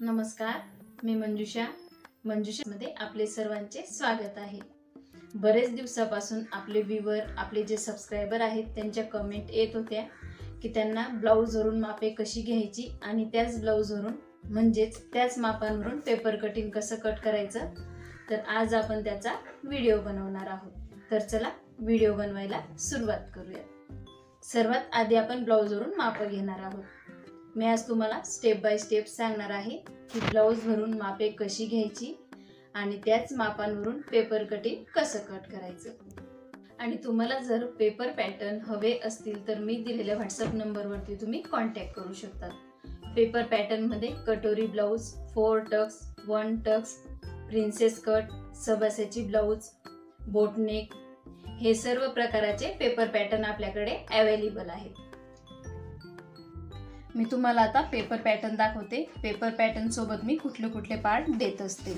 नमस्कार, मी मंजुषामध्ये आपले सर्वांचे स्वागत आहे। बरेच दिवसापासून आपले व्ह्यूअर, आपले जे सबस्क्रायबर आहेत त्यांच्या कमेंट येत होत्या की त्यांना ब्लाऊजवरून मापे कशी घ्यायची आणि त्याच ब्लाऊजवरून म्हणजेच त्याच मापांवरून पेपर कटिंग कसं कट करायचं। तर आज आपण त्याचा व्हिडिओ बनवणार आहोत। तर चला व्हिडिओ बनवायला सुरुवात करूया। सर्वात आधी आपण ब्लाऊजवरून माप घेणार आहोत। मी आज तुम्हाला स्टेप बाय स्टेप सांगणार आहे की ब्लाऊज भरून मापे कशी घ्यायची आणि त्याच मापांवरून पेपर कटिंग कसं कट करायचं। आणि तुम्हाला जर पेपर पॅटर्न हवे असतील तर मी दिलेल्या व्हॉट्सअप नंबरवरती तुम्ही कॉन्टॅक्ट करू शकता। पेपर पॅटर्न मध्ये katori blouse, 4 tucks, 1 tucks, princess cut, Sabyasachi blouse, boatneck हे सर्व प्रकाराचे पेपर पॅटर्न आपल्याकडे अवेलेबल आहेत। मी तुम्हाला आता पेपर पॅटर्न दाखवते। पेपर पॅटर्न सोबत मी कुठले पार्ट देत असते।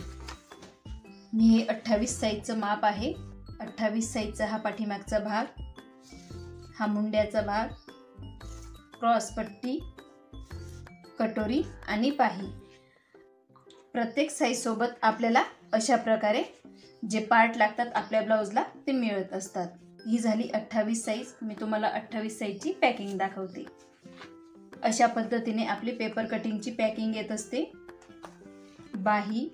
मी हे 28 साइजचं माप आहे। 28 साइजचा हा पाठीमागचा भाग, हा मुंड्याचा भाग, क्रॉस पट्टी, कटोरी आणि पाही। प्रत्येक साइज सोबत आपल्याला अशा प्रकारे जे पार्ट लागतात आपल्या ब्लाऊजला ते मिळत असतात। ही झाली 28 साइज। मी तुम्हाला 28 साइजची पॅकिंग दाखवते। अशा पद्धतीने आपली पेपर कटिंगची पॅकिंग येत असते। बाही,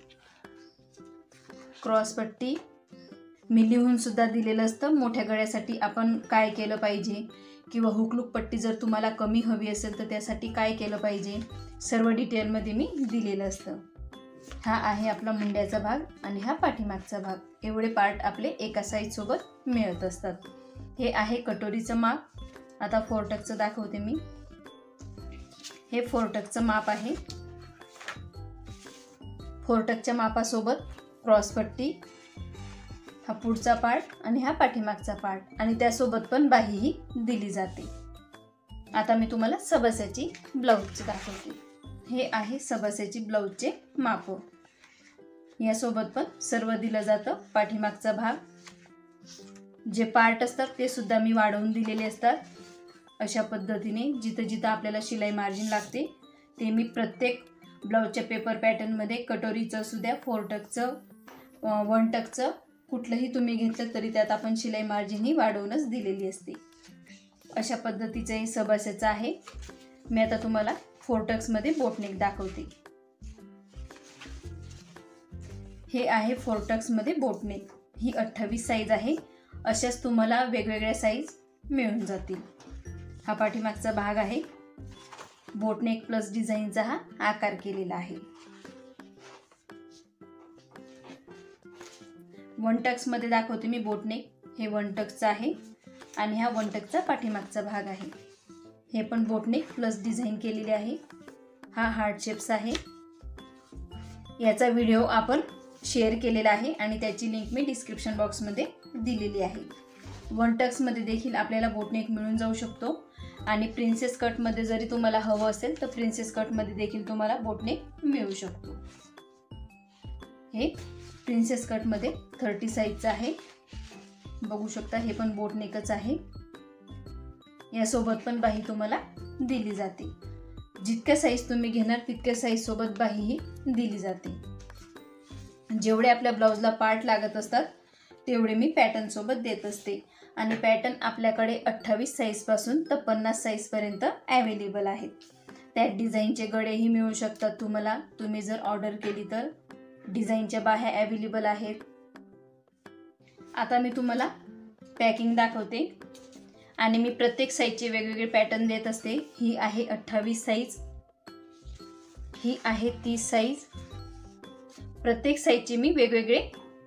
क्रॉस पट्टी मी लिहून सुद्धा दिलेलं असतं। मोठ्या गळ्यासाठी आपण काय केलं पाहिजे किंवा हुकलूक पट्टी जर तुम्हाला कमी हवी असेल तर त्यासाठी काय केलं पाहिजे सर्व डिटेलमध्ये मी दिलेलं असतं। हा आहे आपला मुंड्याचा भाग आणि हा पाठीमागचा भाग। एवढे पार्ट आपले एका साइज सोबत मिळत असतात। हे आहे कटोरीचं माप। आता 4 टक्सचं दाखवते मी। हे 4 टक्सचं माप आहे। 4 टक्सच्या मापासोबत क्रॉस पट्टी, हा पुढचा पार्ट आणि हा पाठीमागचा पार्ट आणि त्यासोबत पण बाहीही दिली जाते। आता मी तुम्हाला सबासेची ब्लाऊजचे दाखवते। हे आहे सबासेची ब्लाऊजचे माप। यासोबत पण सर्व दिलं जातं। पाठीमागचा भाग, जे पार्ट असतात ते सुद्धा मी वाढवून दिलेले असतात। अशा पद्धतीने जिथं जिथं आपल्याला शिलाई मार्जिन लागते ते मी प्रत्येक ब्लाऊजच्या पेपर पॅटर्न मध्ये कटोरीचं सुद्धा 4 टक्सचं, 1 टक्सचं कुठलंही तुम्ही घेतलं तरी त्यात आपण शिलाई मार्जिन ही वाढवूनच दिलेली असते। अशा पद्धतीचं हे सबासेचं आहे। मी आता तुम्हाला 4 टक्समध्ये बोटनेक दाखवते। हे आहे 4 टक्समध्ये बोटनेक। ही 28 साइज आहे। अशाच तुम्हाला वेगवेगळ्या साइज मिळून जातील। हा पाठीमागचा भाग आहे। बोटनेक प्लस डिझाईनचा हा आकार केलेला आहे। 1 टक्स मध्ये दाखवते मी बोटनेक। हे 1 टक्सचं आहे आणि हा 1 टक्सचा पाठीमागचा भाग आहे। हे पण बोटनेक प्लस डिझाईन केलेले आहे। हा हार्ट शेप्स आहे। याचा व्हिडिओ आपण शेअर केलेला आहे आणि त्याची लिंक मी डिस्क्रिप्शन बॉक्समध्ये दिलेली आहे। 1 टक्स मध्ये देखील आपल्याला बोटनेक मिळून जाऊ शकतो आणि प्रिन्सेस कट मध्ये जरी तुम्हाला हवं असेल तर प्रिन्सेस कट मध्ये देखील तुम्हाला बोटनेक मिळू शकतो। हे प्रिन्सेस कट मध्ये 30 साइजचं आहे। बघू शकता हे पण बोटनेकच आहे। यासोबत पण बाही तुम्हाला दिली जाते। जितक्या साइज तुम्ही घेणार तितक्या साइज सोबत बाही ही दिली जाते। जेवढे आपल्या ब्लाऊजला पार्ट लागत असतात तेवढे मी पॅटर्न सोबत देत असते आणि पॅटर्न आपल्याकडे 28 साइज पासून तर 50 साइज पर्यंत अवेलेबल आहेत। त्यात डिझाईनचे गळेही मिळू शकतात तुम्हाला, तुम्ही जर ऑर्डर केली तर। डिझाईनच्या बाह्या अवेलेबल आहेत। आता मी तुम्हाला पॅकिंग दाखवते आणि मी प्रत्येक साइजचे वेगवेगळे पॅटर्न देत असते। ही आहे 28 साइज, ही आहे 30 साइज। प्रत्येक साइजचे मी वेगवेगळे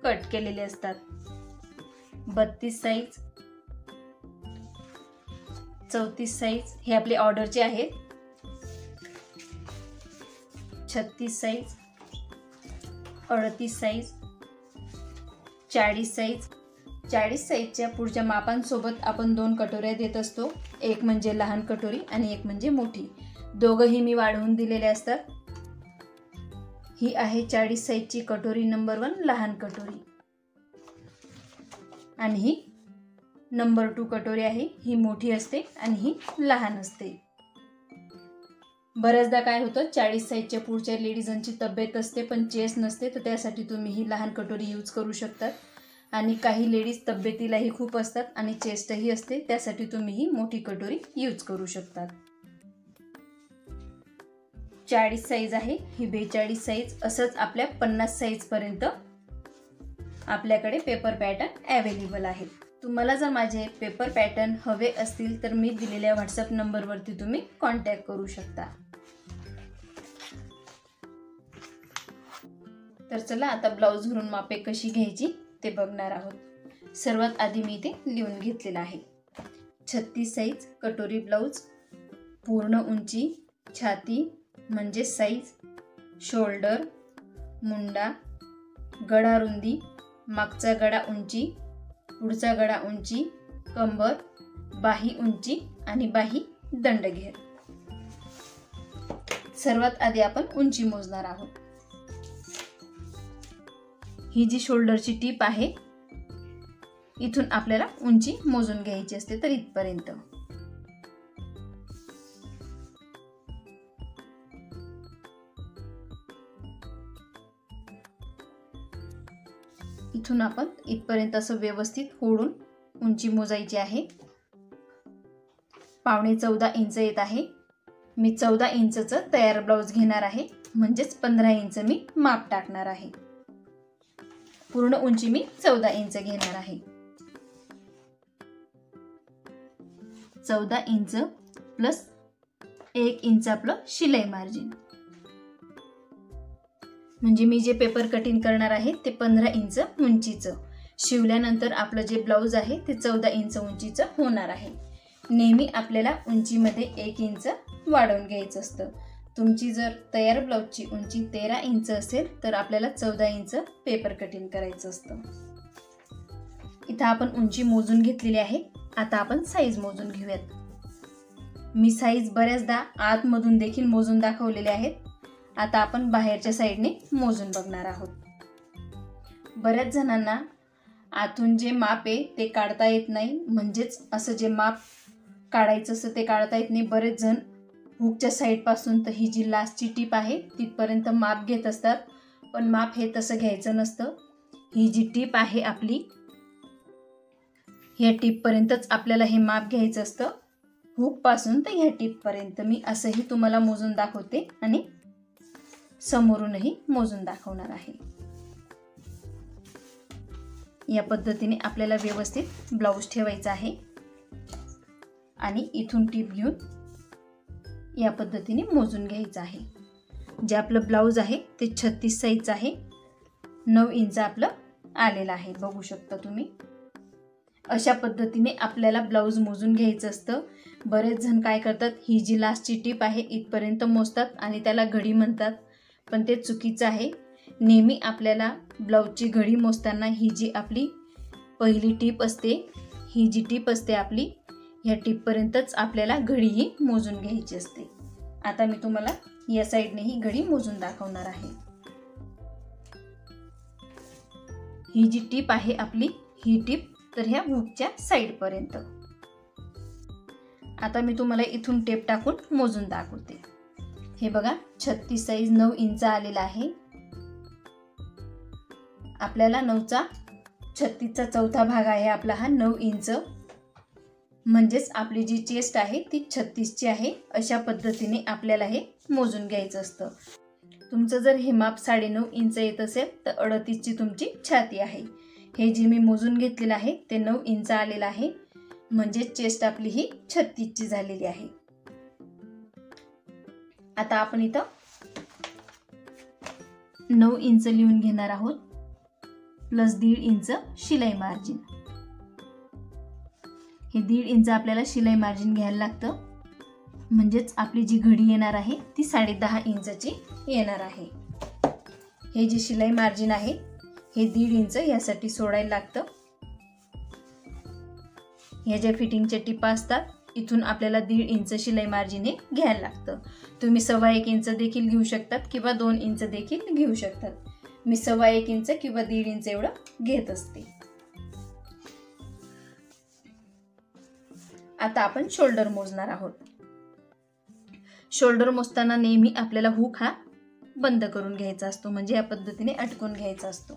कट केलेले असतात। 32 साइज, 34 साइज हे आपले ऑर्डरचे आहेत। 36 साइज, 38 साइज, 40 साइज। 40 साइजच्या पुढच्या मापांसोबत आपण 2 कटोऱ्या देत असतो। एक म्हणजे लहान कटोरी आणि एक म्हणजे मोठी। दोघंही मी वाढवून दिलेले असतात। ही आहे 40 साइजची कटोरी नंबर 1 लहान कटोरी आणि ही नंबर 2 कटोरी आहे। ही मोठी असते आणि ही लहान असते। बऱ्याचदा काय होतं, 40 साईजच्या पुढच्या लेडीजांची तब्येत असते पण चेस्ट नसते, तर त्यासाठी तुम्ही ही लहान कटोरी यूज करू शकतात. आणि काही लेडीज तब्येतीलाही खूप असतात आणि चेस्टही असते, त्यासाठी तुम्ही ही मोठी कटोरी यूज करू शकतात. 40 साईज आहे, ही 42 साईज, असंच आपल्या 50 साईजपर्यंत आपल्याकडे पेपर पॅटर्न अवेलेबल आहेत. तुम्हाला जर माझे पेपर पॅटर्न हवे असतील तर मी दिलेल्या व्हॉट्सअप नंबरवरती तुम्ही कॉन्टॅक्ट करू शकता. तर चला आता ब्लाऊजवरून मापे कशी घ्यायची ते बघणार आहोत. सर्वात आधी मी इथे लिहून घेतलेलं आहे. 36 साईज कटोरी ब्लाऊज, पूर्ण उंची, छाती म्हणजे साईज, शोल्डर, मुंडा, गळा रुंदी, मागचा गळा उंची, पुढचा गळा उंची, कंबर, बाही उंची आणि बाही दंडघेर. सर्वात आधी आपण उंची मोजणार आहोत. ही जी शोल्डरची टीप आहे, इथून आपल्याला उंची मोजून घ्यायची असते, तर इथपर्यंत. इथून आपण इथपर्यंत असं व्यवस्थित ओढून उंची मोजायची आहे. 14.25 इंच येत आहे. मी 14 इंचचं तयार ब्लाऊज घेणार आहे, म्हणजेच 15 इंच मी माप टाकणार आहे. पूर्ण उंची मी 14 इंच घेणार आहे. 14 इंच प्लस 1 इंच आपलं शिलाई मार्जिन, म्हणजे मी जे पेपर कटिंग करणार आहे ते 15 इंच उंचीचं. शिवल्यानंतर आपलं जे ब्लाऊज आहे ते 14 इंच उंचीचं होणार आहे. नेहमी आपल्याला उंचीमध्ये 1 इंच वाढवून घ्यायचं असतं. तुमची जर तयार ब्लाऊजची उंची 13 इंच असेल तर आपल्याला 14 इंच पेपर कटिंग करायचं असतं. इथं आपण उंची मोजून घेतलेली आहे. आता आपण साईज मोजून घेऊयात. मी साईज बऱ्याचदा आतमधून देखील मोजून दाखवलेले आहेत. आता आपण बाहेरच्या साईडने मोजून बघणार आहोत. बऱ्याच जणांना आतून जे माप आहे ते काढता येत नाही, म्हणजेच असं जे माप काढायचं असं ते काढता येत नाही. बरेच जण हुकच्या साईडपासून तर ही जी लास्टची टीप आहे तिथपर्यंत माप घेत असतात, पण माप हे तसं घ्यायचं नसतं. ही जी टीप आहे आपली, ह्या टीपपर्यंतच आपल्याला हे माप घ्यायचं असतं. हुकपासून तर ह्या टीपपर्यंत. मी असंही तुम्हाला मोजून दाखवते आणि समोरूनही मोजून दाखवणार आहे. या पद्धतीने आपल्याला व्यवस्थित ब्लाऊज ठेवायचा आहे आणि इथून टीप घेऊन या पद्धतीने मोजून घ्यायचं आहे. जे आपलं ब्लाऊज आहे ते 36 साईजचं आहे. 9 इंच आपलं आलेलं आहे, बघू शकता तुम्ही. अशा पद्धतीने आपल्याला ब्लाऊज मोजून घ्यायचं असतं. बरेच जण काय करतात, ही जी लास्टची टीप आहे इथपर्यंत मोजतात आणि त्याला घडी म्हणतात, पण ते चुकीचं आहे. नेहमी आपल्याला ब्लाऊजची घडी मोजताना ही जी आपली पहिली टीप असते, ही जी टीप असते आपली, ह्या टीपपर्यंतच आपल्याला घडी ही मोजून घ्यायची असते. आता मी तुम्हाला या साईडने ही घडी मोजून दाखवणार आहे. ही जी टीप आहे आपली, ही टीप तर ह्या हुकच्या साईडपर्यंत. आता मी तुम्हाला इथून टेप टाकून मोजून दाखवते. हे बघा, 36 साईज 9 इंच आलेला आहे. आपल्याला 9चा 36चा चौथा भाग आहे आपला हा 9 इंच, म्हणजेच आपली जी चेस्ट आहे ती 36ची आहे. अशा पद्धतीने आपल्याला हे मोजून घ्यायचं असतं. तुमचं जर हे माप 9.5 इंच येत असेल तर 38ची तुमची छाती आहे. हे जे मी मोजून घेतलेलं आहे ते 9 इंच आलेलं आहे, म्हणजे चेस्ट आपली ही 36ची झालेली आहे. आता आपण इथं 9 इंच लिहून घेणार आहोत, प्लस 1.5 इंच शिलाई मार्जिन. हे 1.5 इंच आपल्याला शिलाई मार्जिन घ्यायला लागतं, म्हणजेच आपली जी घडी येणार आहे ती 10.5 इंचची येणार आहे. हे जे शिलाई मार्जिन आहे हे 1.5 इंच यासाठी सोडायला लागतं. ह्या ज्या फिटिंगच्या टिपा असतात इथून आपल्याला 1.5 इंच शिलाई मार्जिन हे घ्यायला लागतं. तुम्ही 1.25 इंच देखील घेऊ शकतात किंवा 2 इंच देखील घेऊ शकतात. मी 1.25 इंच किंवा 1.5 इंच एवढं घेत असते. आता आपण शोल्डर मोजणार आहोत. शोल्डर मोजताना नेहमी आपल्याला हुक हा बंद करून घ्यायचा असतो, म्हणजे या पद्धतीने अटकून घ्यायचा असतो.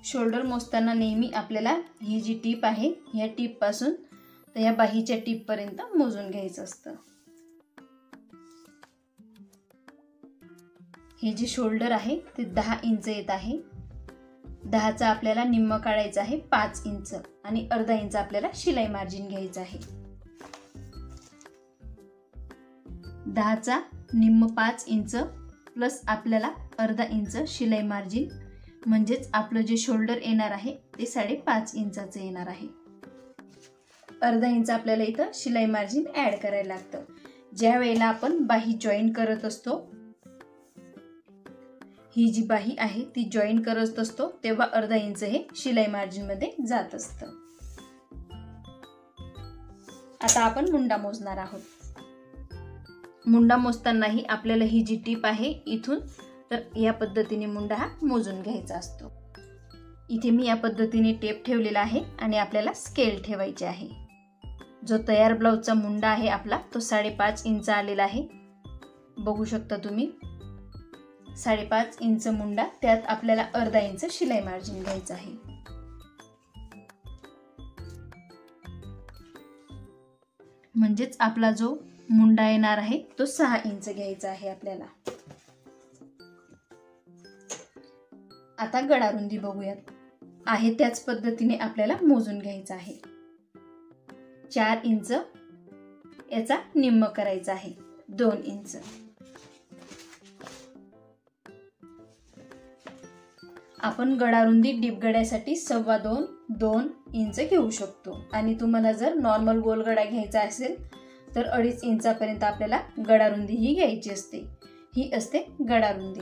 शोल्डर मोजताना नेहमी आपल्याला ही जी टीप आहे ह्या टीप पासून तर या बाहीच्या टीप पर्यंत मोजून घ्यायचं असतं. हे जे शोल्डर आहे ते 10 इंच येत आहे. 10चा आपल्याला निम्म काढायचं आहे 5 इंच आणि अर्धा इंच आपल्याला शिलाई मार्जिन घ्यायचं आहे. 10चा निम्म 5 इंच प्लस आपल्याला अर्धा इंच शिलाई मार्जिन, म्हणजेच आपलं जे शोल्डर येणार आहे ते 5.5 इंचाचं येणार आहे. अर्धा इंच आपल्याला इथं शिलाई मार्जिन ॲड करायला लागतं. ज्या वेळेला आपण बाही जॉईन करत असतो, ही जी बाही आहे ती जॉईन करत असतो तेव्हा अर्धा इंच हे शिलाई मार्जिन मध्ये जात असतं. आता आपण मुंडा मोजणार आहोत. मुंडा मोजतानाही आपल्याला ही जी टीप आहे इथून तर या पद्धतीने मुंडा हा मोजून घ्यायचा असतो. इथे मी या पद्धतीने टेप ठेवलेला आहे आणि आपल्याला स्केल ठेवायचे आहे. जो तयार ब्लाउजचा मुंडा आहे आपला तो 5.5 इंच आलेला आहे. बघू शकता तुम्ही 5.5 इंच मुंडा, त्यात आपल्याला अर्धा इंच शिलाई मार्जिन घ्यायचं आहे. म्हणजेच आपला जो मुंडा येणार आहे तो 6 इंच घ्यायचा आहे आपल्याला. आता गळारुंदी बघूयात. आहे त्याच पद्धतीने आपल्याला मोजून घ्यायचं आहे. 4 इंच याचा निम्म करायचा आहे 2 इंच. आपण गळारुंदी डीप गळ्यासाठी 2.25-2 इंच घेऊ शकतो आणि तुम्हाला जर नॉर्मल गोल गळा घ्यायचा असेल तर 2.5 इंचापर्यंत आपल्याला गळारुंदी ही घ्यायची असते. ही असते गळारुंदी.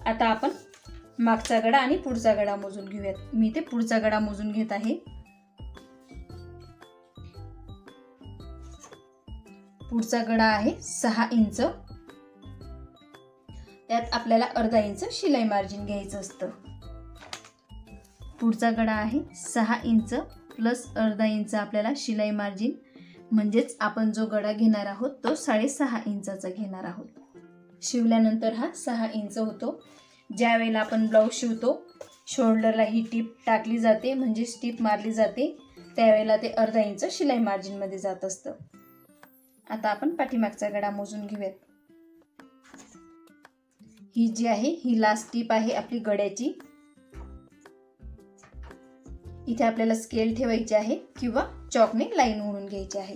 आता आपण मागचा गळा आणि पुढचा गळा मोजून घेऊयात. मी ते पुढचा गळा मोजून घेत आहे. पुढचा गळा आहे 6 इंच, त्यात आपल्याला अर्धा इंच शिलाई मार्जिन घ्यायचं असतं. पुढचा गळा आहे 6 इंच प्लस अर्धा इंच आपल्याला शिलाई मार्जिन, म्हणजेच आपण जो गळा घेणार आहोत तो 6.5 इंचाचा घेणार आहोत. शिवल्यानंतर हा 6 इंच होतो. ज्या वेळेला आपण ब्लाऊज शिवतो शोल्डरला ही टीप टाकली जाते, म्हणजे टीप मारली जाते, त्यावेळेला ते अर्धा इंच शिलाई मार्जिन मध्ये जात असतं. आता आपण पाठीमागचा गळा मोजून घेऊयात. ही जी आहे ही लास्ट टीप आहे आपली गळ्याची. इथे आपल्याला स्केल ठेवायची आहे किंवा चॉकने लाईन ओढून घ्यायची आहे.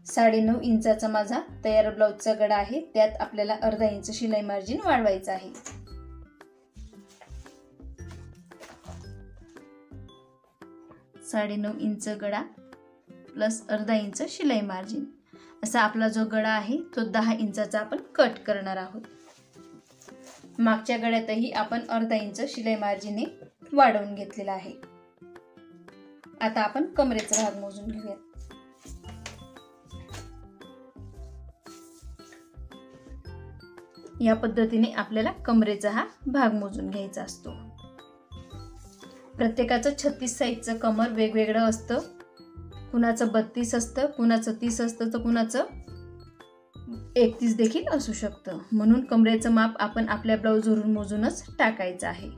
9.5 इंचाचा माझा तयार ब्लाऊजचा गळा आहे, त्यात आपल्याला अर्धा इंच शिलाई मार्जिन वाढवायचं आहे. 9.5 इंच गळा प्लस अर्धा इंच शिलाई मार्जिन, असा आपला जो गळा आहे तो 10 इंचाचा आपण कट करणार आहोत. मागच्या गळ्यातही आपण अर्धा इंच शिलाई मार्जिनने वाढवून घेतलेला आहे. आता आपण कमरेचा भाग मोजून घेऊया. या पद्धतीने आपल्याला कमरेचा हा भाग मोजून घ्यायचा असतो. प्रत्येकाचं 36 साईजचं कमर वेगवेगळं असतं. कुणाचं 32 असतं, कुणाचं 30 असतं, तर कुणाचं 31 देखील असू शकतं. म्हणून कमरेचं माप आपण आपल्या ब्लाऊजवरून मोजूनच टाकायचं आहे.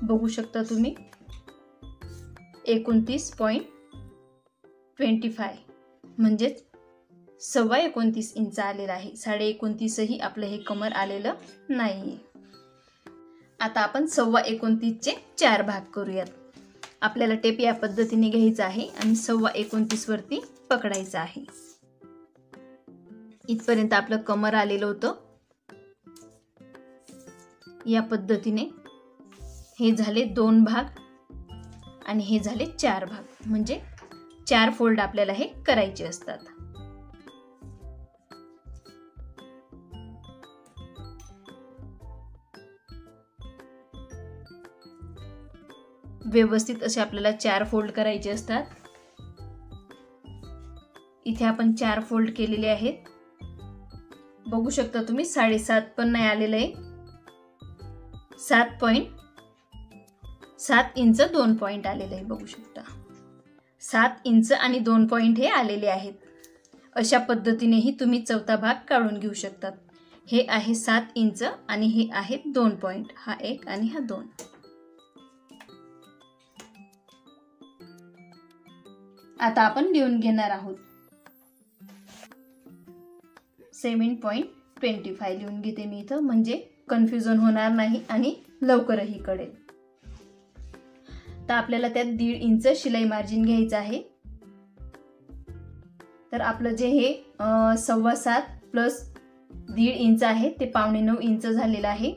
बघू शकता तुम्ही 29.25 म्हणजेच 29.25 इंच आलेला आहे. 29.5 ही आपलं हे कमर आलेलं नाहीये. आता आपण 29.25 चे 4 भाग करूयात. आपल्याला टेप या पद्धतीने घ्यायचा आहे आणि 29.25 वरती पकडायचं आहे. इथपर्यंत आपलं कमर आलेलं होतं. या पद्धतीने हे झाले 2 भाग आणि हे झाले 4 भाग, म्हणजे 4 फोल्ड आपल्याला हे करायचे असतात. व्यवस्थित असे आपल्याला 4 फोल्ड करायचे असतात. इथे आपण 4 फोल्ड केलेले आहेत. बघू शकता तुम्ही 7.5 पण नाही आलेलं आहे. 7.7 इंच 2 पॉइंट आलेलं आहे. बघू शकता 7 इंच आणि 2 पॉईंट हे आलेले आहेत. अशा पद्धतीनेही तुम्ही चौथा भाग काढून घेऊ शकतात. हे आहे 7 इंच आणि हे आहे 2 पॉईंट, हा 1 आणि हा 2. आता आपण लिहून घेणार आहोत. 7.25 लिहून घेते मी इथं, म्हणजे कन्फ्युजन होणार नाही आणि लवकरही कळेल. तर आपल्याला त्यात 1.5 इंच शिलाई मार्जिन घ्यायचं आहे. तर आपलं जे हे 7.25 प्लस 1.5 इंच आहे ते 8.25 इंच झालेलं आहे.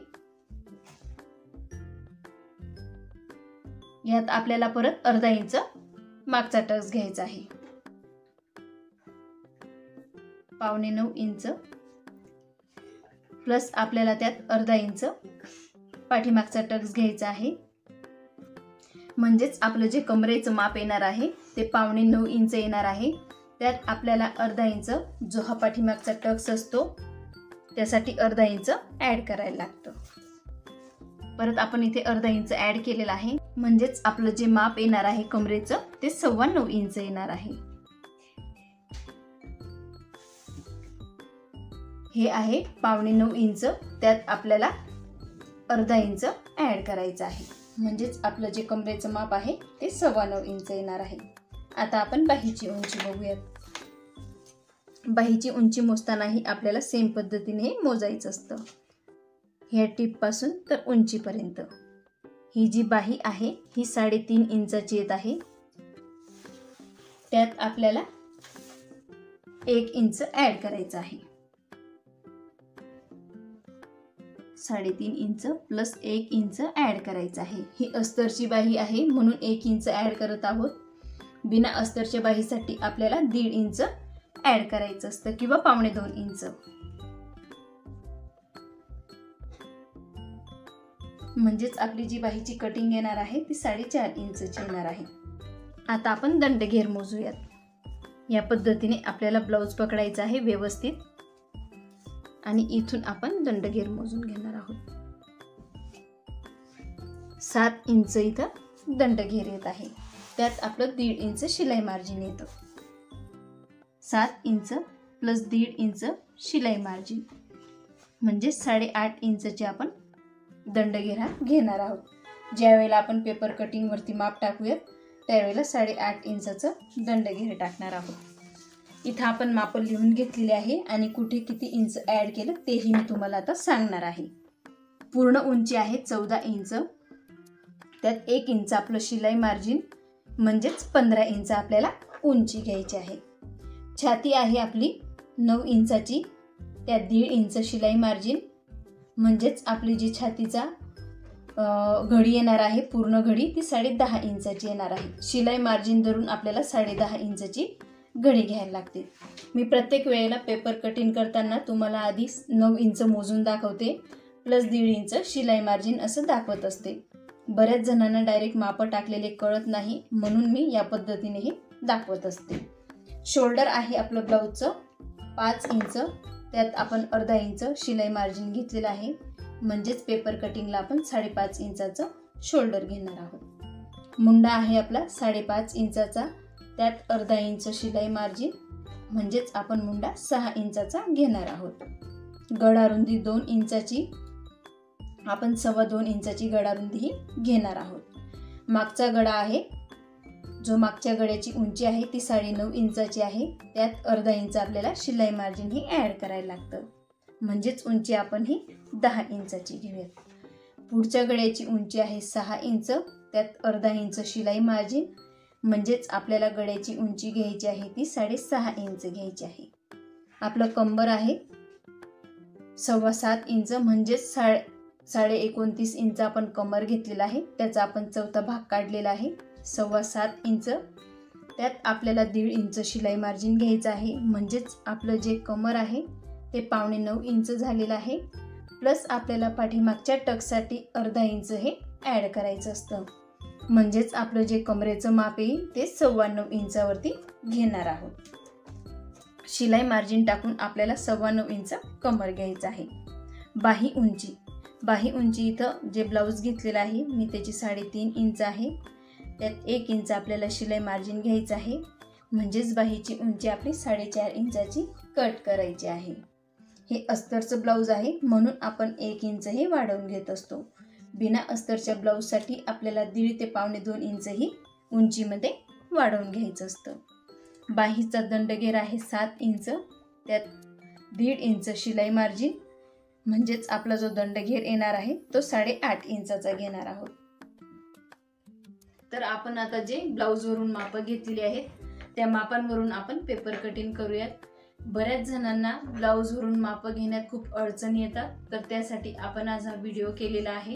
यात आपल्याला परत अर्धा इंच मागचा टक्स घ्यायचा आहे. 8.25 इंच प्लस आपल्याला त्यात अर्धा इंच पाठीमागचा टक्स घ्यायचा आहे. म्हणजेच आपलं जे कमरेचं माप येणार आहे ते 8.25 इंच येणार आहे. त्यात आपल्याला अर्धा इंच जो हा पाठीमागचा टक्स असतो त्यासाठी अर्धा इंच ॲड करायला लागतं. परत आपण इथे अर्धा इंच ॲड केलेला आहे, म्हणजेच आपलं जे माप येणार आहे कमरेचं ते 9.25 इंच येणार आहे. हे आहे 8.25 इंच, त्यात आपल्याला अर्धा इंच ॲड करायचं आहे, म्हणजेच आपलं जे कमरेचं माप आहे ते 9.25 इंच येणार आहे. आता आपण बाहीची उंची बघूयात. बाहीची उंची मोजतानाही आपल्याला सेम पद्धतीने मोजायचं असतं. ह्या टिपपासून तर उंचीपर्यंत ही जी बाही आहे ही 3.5 इंचाची येत आहे. त्यात आपल्याला 1 इंच ॲड करायचं आहे. 3.5 इंच प्लस 1 इंच ॲड करायचं आहे. ही अस्तरची बाही आहे म्हणून 1 इंच ॲड करत आहोत. बिना अस्तरच्या बाहीसाठी आपल्याला 1.5 इंच ॲड करायचं असतं किंवा 2.25 इंच. म्हणजेच आपली जी बाहीची कटिंग येणार आहे ती 4.5 इंचची येणार आहे. आता आपण दंडघेर मोजूयात. या पद्धतीने आपल्याला ब्लाऊज पकडायचा आहे व्यवस्थित आणि इथून आपण दंडघेर मोजून घेणार आहोत. 7 इंच इथं दंडघेर येत आहे. त्यात आपलं 1.5 इंच शिलाई मार्जिन येतं. 7 इंच प्लस 1.5 इंच शिलाई मार्जिन म्हणजे 8.5 इंचचे आपण दंडघेर हा घेणार आहोत. ज्या वेळेला आपण पेपर कटिंग वरती माप टाकूयात त्यावेळेला 8.5 इंचाचं दंडघेर टाकणार आहोत. इथं आपण माप लिहून घेतलेले आहे आणि कुठे किती इंच ॲड केलं तेही मी तुम्हाला आता सांगणार आहे. पूर्ण उंची आहे 14 इंच. त्यात 1 इंच आपलं शिलाई मार्जिन म्हणजेच 15 इंच आपल्याला उंची घ्यायची आहे. छाती आहे आपली 9 इंचाची. त्यात 1.5 इंच शिलाई मार्जिन म्हणजेच आपली जी छातीचा घडी येणार आहे पूर्ण घडी ती 10.5 इंचाची येणार आहे. शिलाई मार्जिन धरून आपल्याला 10.5 इंचाची घडी घ्यायला लागते. मी प्रत्येक वेळेला पेपर कटिंग करताना तुम्हाला आधी 9 इंच मोजून दाखवते प्लस 1.5 इंच शिलाई मार्जिन असं दाखवत असते. बऱ्याच जणांना डायरेक्ट माप टाकलेले कळत नाही म्हणून मी या पद्धतीनेही दाखवत असते. शोल्डर आहे आपलं ब्लाऊजचं 5 इंच. त्यात आपण अर्धा इंच शिलाई मार्जिन घेतलेलं आहे म्हणजेच पेपर कटिंगला आपण 5.5 इंचाचं शोल्डर घेणार आहोत. मुंडा आहे आपला 5.5 इंचाचा. त्यात अर्धा इंच शिलाई मार्जिन म्हणजेच आपण मुंडा 6 इंचाचा घेणार आहोत. गडारुंदी 2 इंचाची आपण 2.25 इंचाची गडारुंदी घेणार आहोत. मागचा गडा आहे जो मागच्या गड्याची उंची आहे ती 9.5 इंचाची आहे. त्यात अर्धा इंच आपल्याला शिलाई मार्जिन ही ॲड करायला लागतं म्हणजेच उंची आपण ही 10 इंचाची घेऊयात. पुढच्या गड्याची उंची आहे 6 इंच. त्यात अर्धा इंच शिलाई मार्जिन म्हणजेच आपल्याला गड्याची उंची घ्यायची आहे ती 6.5 इंच घ्यायची आहे. आपलं कंबर आहे 7.25 इंच म्हणजेच 29.5 इंच आपण कमर घेतलेला आहे. त्याचा आपण चौथा भाग काढलेला आहे 7.25 इंच. त्यात आपल्याला 1.5 इंच शिलाई मार्जिन घ्यायचं आहे म्हणजेच आपलं जे कमर आहे ते 8.25 इंच झालेलं आहे. प्लस आपल्याला पाठीमागच्या टक्ससाठी अर्धा इंच हे ॲड करायचं असतं म्हणजेच आपलं जे कमरेचं माप येईल ते 9.25 इंचावरती घेणार आहोत. शिलाई मार्जिन टाकून आपल्याला 9.25 इंच कमर घ्यायचं आहे. बाही उंची इथं जे ब्लाऊज घेतलेलं आहे मी त्याची 3.5 इंच आहे. त्यात 1 इंच आपल्याला शिलाई मार्जिन घ्यायचं आहे, म्हणजेच बाहीची उंची आपली 4.5 इंचाची कट करायची आहे. हे अस्तरचं ब्लाऊज आहे म्हणून आपण 1 इंच हे वाढवून घेत असतो. बिना अस्तरच्या ब्लाऊजसाठी आपल्याला 1.5 ते 1.25 इंच ही उंचीमध्ये वाढवून घ्यायचं असतं. बाहीचा दंडघेर आहे 7 इंच, त्यात 1.5 इंच शिलाई मार्जिन, म्हणजेच आपला जो दंडघेर येणार आहे तो 8.5 इंचाचा घेणार आहोत. तर आपण आता जे ब्लाऊजवरून माप घेतलेली आहेत त्या मापांवरून आपण पेपर कटिंग करूयात. बऱ्याच जणांना ब्लाऊजवरून माप घेण्यात खूप अडचण येतात, तर त्यासाठी आपण आज हा व्हिडिओ केलेला आहे.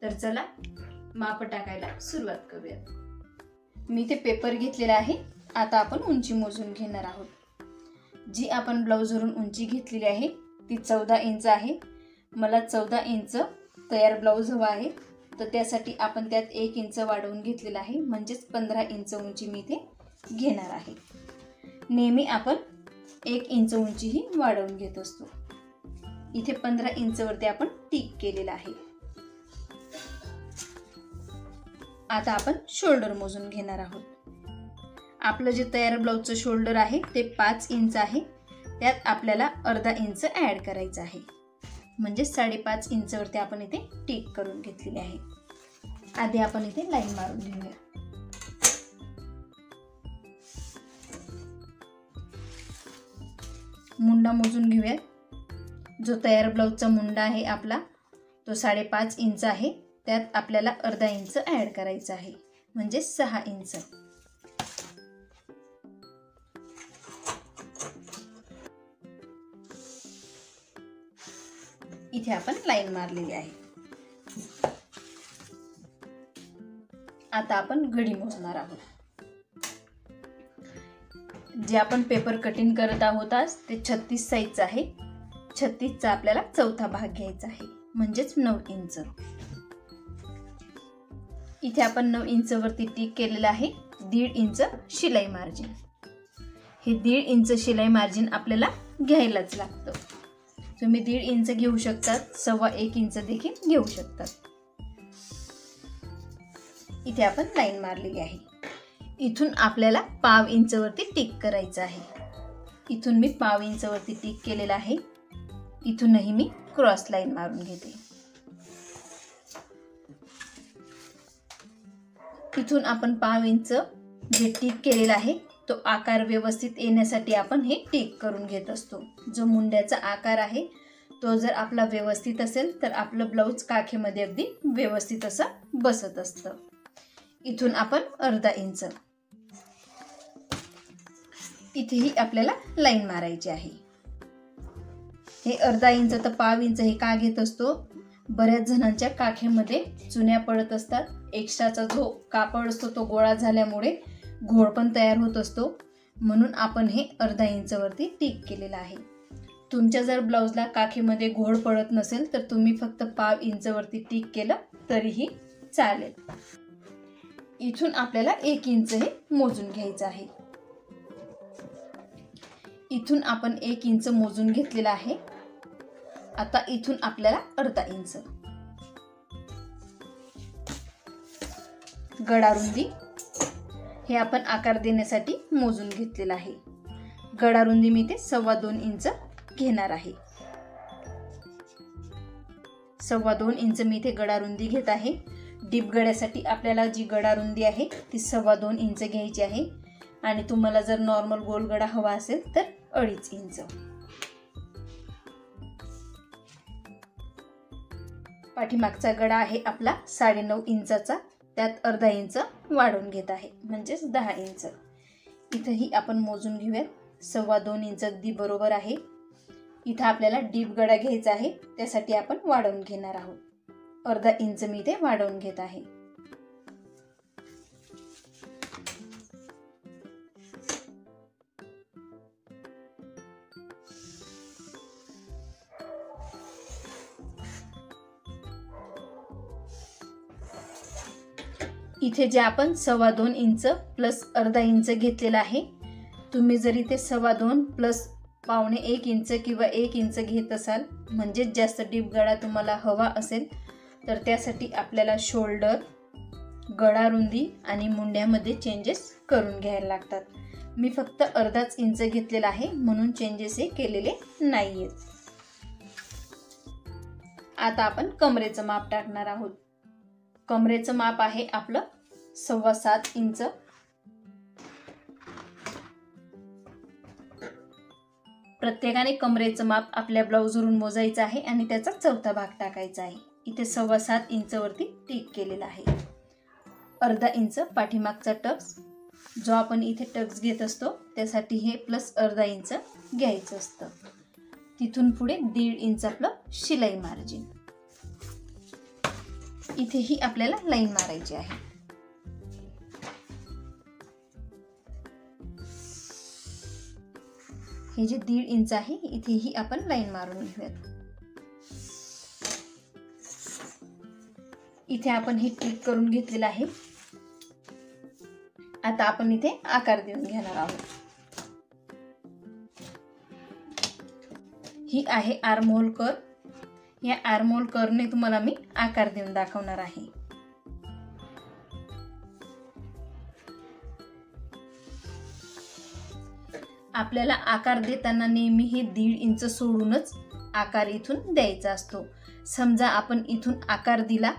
तर चला माप टाकायला सुरुवात करूयात. मी ते पेपर घेतलेला आहे. आता आपण उंची मोजून घेणार आहोत. जी आपण ब्लाऊजवरून उंची घेतलेली आहे ती 14 इंच आहे. मला 14 इंच तयार ब्लाऊज हवा आहे, तर त्यासाठी आपण त्यात 1 इंच वाढवून घेतलेला आहे, म्हणजेच 15 इंच उंची मी इथे घेणार आहे. नेहमी आपण 1 इंच उंची ही वाढवून घेत असतो. इथे 15 इंचवरती आपण टिक केलेला आहे. आता आपण शोल्डर मोजून घेणार आहोत. आपलं जे तयार ब्लाऊजचं शोल्डर आहे ते 5 इंच आहे. त्यात आपल्याला अर्धा इंच ॲड करायचं आहे, म्हणजे 5.5 इंचवरती आपण इथे टिक करून घेतलेली आहे. आधी आपण इथे लाईन मारून घेऊया. मुंडा मोजून घेऊया. जो तयार ब्लाऊजचा मुंडा आहे आपला तो 5.5 इंच आहे. त्यात आपल्याला अर्धा इंच ॲड करायचं आहे, म्हणजे 6 इंच. इथे आपण लाईन मारलेली आहे. आता आपण घडी मोजणार आहोत. जे आपण पेपर कटिंग करत आहोत आज ते 36 साईजचं आहे. 36चा आपल्याला चौथा भाग घ्यायचा आहे, म्हणजेच 9 इंच. इथे आपण 9 इंच वरती टिक केलेला आहे. 1.5 इंच शिलाई मार्जिन. हे 1.5 इंच शिलाई मार्जिन आपल्याला घ्यायलाच लागतं. तुम्ही 1.5 इंच घेऊ शकतात, 1.25 इंच देखील घेऊ शकतात. इथे आपण लाईन मारलेली आहे. इथून आपल्याला 1/2 इंच वरती टिक करायचं आहे. इथून मी 1/2 इंच वरती टिक केलेला आहे. इथूनही मी क्रॉस लाईन मारून घेते. इथून आपण 1/2 इंच जे टिक केलेला आहे तो आकार व्यवस्थित येण्यासाठी आपण हे टिक करून घेत असतो. जो मुंड्याचा आकार आहे तो जर आपला व्यवस्थित असेल तर आपलं ब्लाऊज काखेमध्ये अगदी व्यवस्थित असं बसत असतं. इथून आपण अर्धा इंच. इथेही आपल्याला लाईन मारायची आहे. हे अर्धा इंच तर 1/2 इंच हे का घेत असतो? बऱ्याच जणांच्या काखेमध्ये चुन्या पडत असतात. एक्स्ट्राचा जो कापड असतो तो गोळा झाल्यामुळे घोळ पण तयार होत असतो, म्हणून आपण हे अर्धा इंच वरती टिक केलेला आहे. तुमच्या जर ब्लाऊजला काखेमध्ये घोळ पडत नसेल तर तुम्ही फक्त 1/2 इंच वरती टिक केलं तरीही चालेल. इथून आपल्याला 1 इंच हे मोजून घ्यायचं आहे. इथून आपण 1 इंच मोजून घेतलेला आहे. आता इथून आपल्याला अर्धा इंच. गडारुंदी हे आपण आकार देण्यासाठी मोजून घेतलेला आहे. गडारुंदी मी ते 2.25 इंच घेणार आहे. 2.25 इंच मी इथे गडारुंदी घेत आहे. डीप गड्यासाठी आपल्याला जी गडारुंदी आहे ती 2.25 इंच घ्यायची आहे, आणि तुम्हाला जर नॉर्मल गोल गडा हवा असेल तर 2.5 इंच. पाठीमागचा गडा आहे आपला 9.5 इंचाचा. त्यात अर्धा इंच वाढवून घेत आहे, म्हणजेच 10 इंच. इथंही आपण मोजून घेऊयात. 2.25 इंच अगदी बरोबर आहे. इथं आपल्याला डीप गडा घ्यायचा आहे, त्यासाठी आपण वाढवून घेणार आहोत. अर्धा इंच मी इथे वाढवून घेत आहे. इथे जे आपण 2.25 इंच प्लस अर्धा इंच घेतलेला आहे, तुम्ही जर इथे 2.25 प्लस 1.25 इंच किंवा 1 इंच घेत असाल, म्हणजे जास्त डीप गळा तुम्हाला हवा असेल, तर त्यासाठी आपल्याला शोल्डर गळा रुंदी आणि मुंड्यामध्ये चेंजेस करून घ्यायला लागतात. मी फक्त अर्धाच इंच घेतलेला आहे म्हणून चेंजेस हे केलेले नाही आहेत. आता आपण कमरेचं माप टाकणार आहोत. कमरेचं माप आहे आपलं 7.25 इंच. प्रत्येकाने कमरेचं माप आपल्या ब्लाऊजवरून मोजायचं आहे आणि त्याचा चौथा भाग टाकायचा आहे. इथे 7.25 इंचवरती टिक केलेला आहे. अर्धा इंच पाठीमागचा टक्स, जो आपण इथे टक्स घेत असतो त्यासाठी हे प्लस अर्धा इंच घ्यायचं असतं. तिथून पुढे 1.5 इंच आपलं शिलाई मार्जिन. इथेही आपल्याला लाईन मारायची आहे. हे जे 1.5 इंच आहे इथेही आपण लाईन मारून घेऊयात. इथे आपण हे टिक करून घेतलेलं आहे. आता आपण इथे आकार देऊन घेणार आहोत. ही आहे आर्महोल कर्व. या आर्महोल कर्वने तुम्हाला मी आकार देऊन दाखवणार आहे. आपल्याला आकार देताना नेहमी हे 1.5 इंच सोडूनच आकार इथून द्यायचा असतो. समजा आपण इथून आकार दिला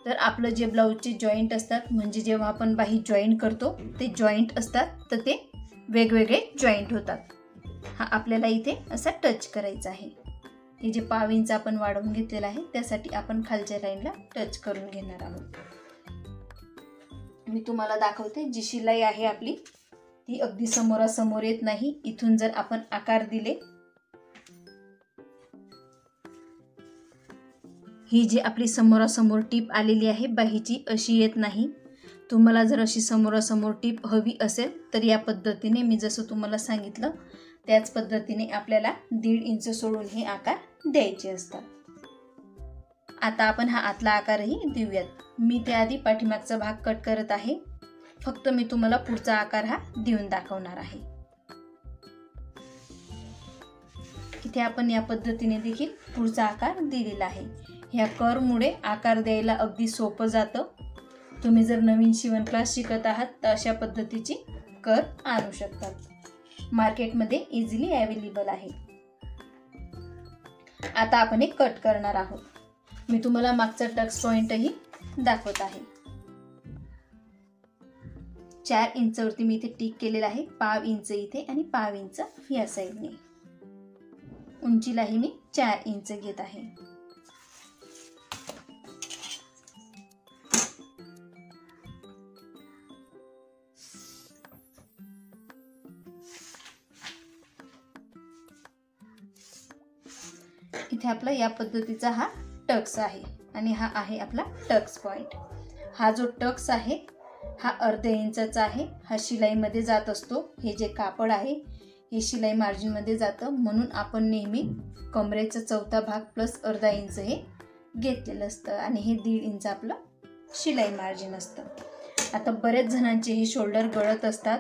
तर आपलं जे ब्लाऊजचे जॉईंट असतात, म्हणजे जेव्हा आपण बाही जॉईंट करतो ते जॉईंट असतात, तर ते वेगवेगळे जॉईंट होतात. हा आपल्याला इथे असा टच करायचा आहे. हे जे 1/2 इंच आपण वाढवून घेतलेलं आहे त्यासाठी आपण खालच्या लाईनला टच करून घेणार आहोत. मी तुम्हाला दाखवते. जी शिलाई आहे आपली ती अगदी समोरासमोर येत नाही. इथून जर आपण आकार दिले, ही जी आपली समोरासमोर टीप आलेली आहे बाहीची अशी येत नाही. तुम्हाला जर अशी समोरासमोर टीप हवी असेल तर या पद्धतीने मी जसं तुम्हाला सांगितलं त्याच पद्धतीने आपल्याला 1.5 इंच सोडून हे आकार द्यायचे असतात. आता आपण हा आतला आकारही देऊयात. मी त्याआधी पाठीमागचा भाग कट करत आहे. फक्त मी तुम्हाला पुढचा आकार हा देऊन दाखवणार आहे. इथे आपण या पद्धतीने देखील पुढचा आकार दिलेला आहे. ह्या कर्वमुळे आकार द्यायला अगदी सोपं जातं. तुम्ही जर नवीन शिवण क्लास शिकत आहात तर अशा पद्धतीची कर्व आणू शकतात. मार्केटमध्ये इझिली अवेलेबल आहे. आता आपण एक कट करणार आहोत. मी तुम्हाला मागचा टक्स पॉइंटही दाखवत आहे. 4 इंचवरती मी इथे टिक केलेला आहे. 1/2 इंच इथे आणि 1/2 इंच या साईडने. उंचीलाही मी 4 इंच घेत आहे. इथे आपला या पद्धतीचा हा टक्स आहे आणि हा आहे आपला टक्स पॉइंट. हा जो टक्स आहे हा अर्ध्या इंचाचा आहे. हा शिलाईमध्ये जात असतो. हे जे कापड आहे हे शिलाई मार्जिनमध्ये जातं, म्हणून आपण नेहमी कमरेचा चौथा भाग प्लस अर्धा इंच हे घेतलेलं असतं आणि हे 1.5 इंच आपलं शिलाई मार्जिन असतं. आता बरेच जणांचे हे शोल्डर गळत असतात,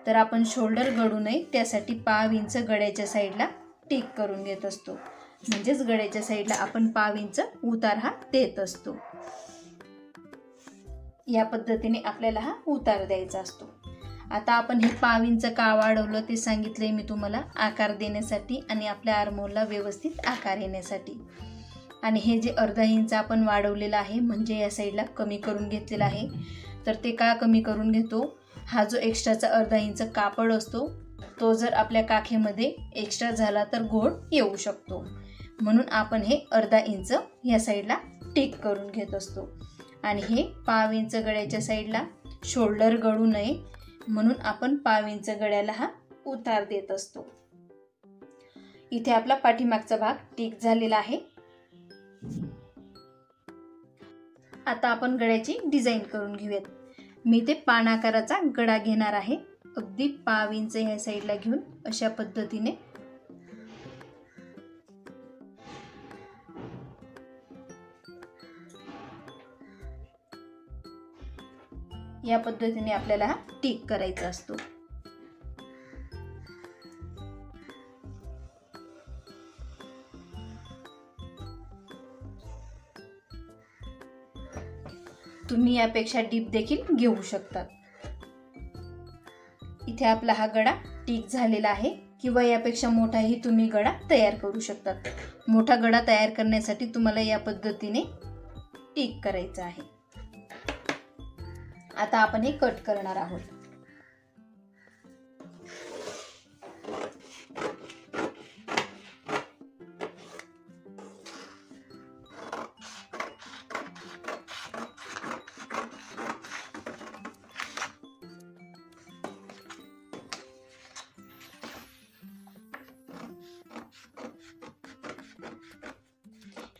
तर आपण शोल्डर गळू नये त्यासाठी 1/2 इंच गळ्याच्या साईडला टिक करून घेत असतो. म्हणजेच गळ्याच्या साईडला आपण 1/2 इंच उतार हा देत असतो. या पद्धतीने आपल्याला हा उतार द्यायचा असतो. आता आपण हे 1/2 इंच का वाढवलं ते सांगितलंय मी तुम्हाला, आकार देण्यासाठी आणि आपल्या आर्महोलला व्यवस्थित आकार येण्यासाठी. आणि हे जे अर्धा इंच आपण वाढवलेलं आहे म्हणजे या साईडला कमी करून घेतलेला आहे. तर ते का कमी करून घेतो, हा जो एक्स्ट्राचा अर्धा इंच कापड असतो तो जर आपल्या काखेमध्ये एक्स्ट्रा झाला तर घोळ येऊ शकतो, म्हणून आपण हे अर्धा इंच या साईडला टिक करून घेत असतो. आणि हे 1/2 इंच गळ्याच्या साईडला शोल्डर गळू नये म्हणून आपण 1/2 इंच गळ्याला हा उतार देत असतो. इथे आपला पाठीमागचा भाग टिक झालेला आहे. आता आपण गळ्याची डिझाईन करून घेऊयात. मी ते पान आकाराचा गळा घेणार आहे. अगदी 1/2 इंच ह्या साईडला घेऊन अशा पद्धतीने या पद्धतीने आपल्याला हा टिक करायचा असतो. तुम्ही यापेक्षा डीप देखील घेऊ शकतात। इथे आपला हा गळा टिक झालेला आहे, किंवा यापेक्षा मोठाही तुम्ही गळा तयार करू शकतात। मोठा गळा तयार करण्यासाठी तुम्हाला या पद्धतीने टिक करायचं आहे। आता आपण हे कट करणार आहोत।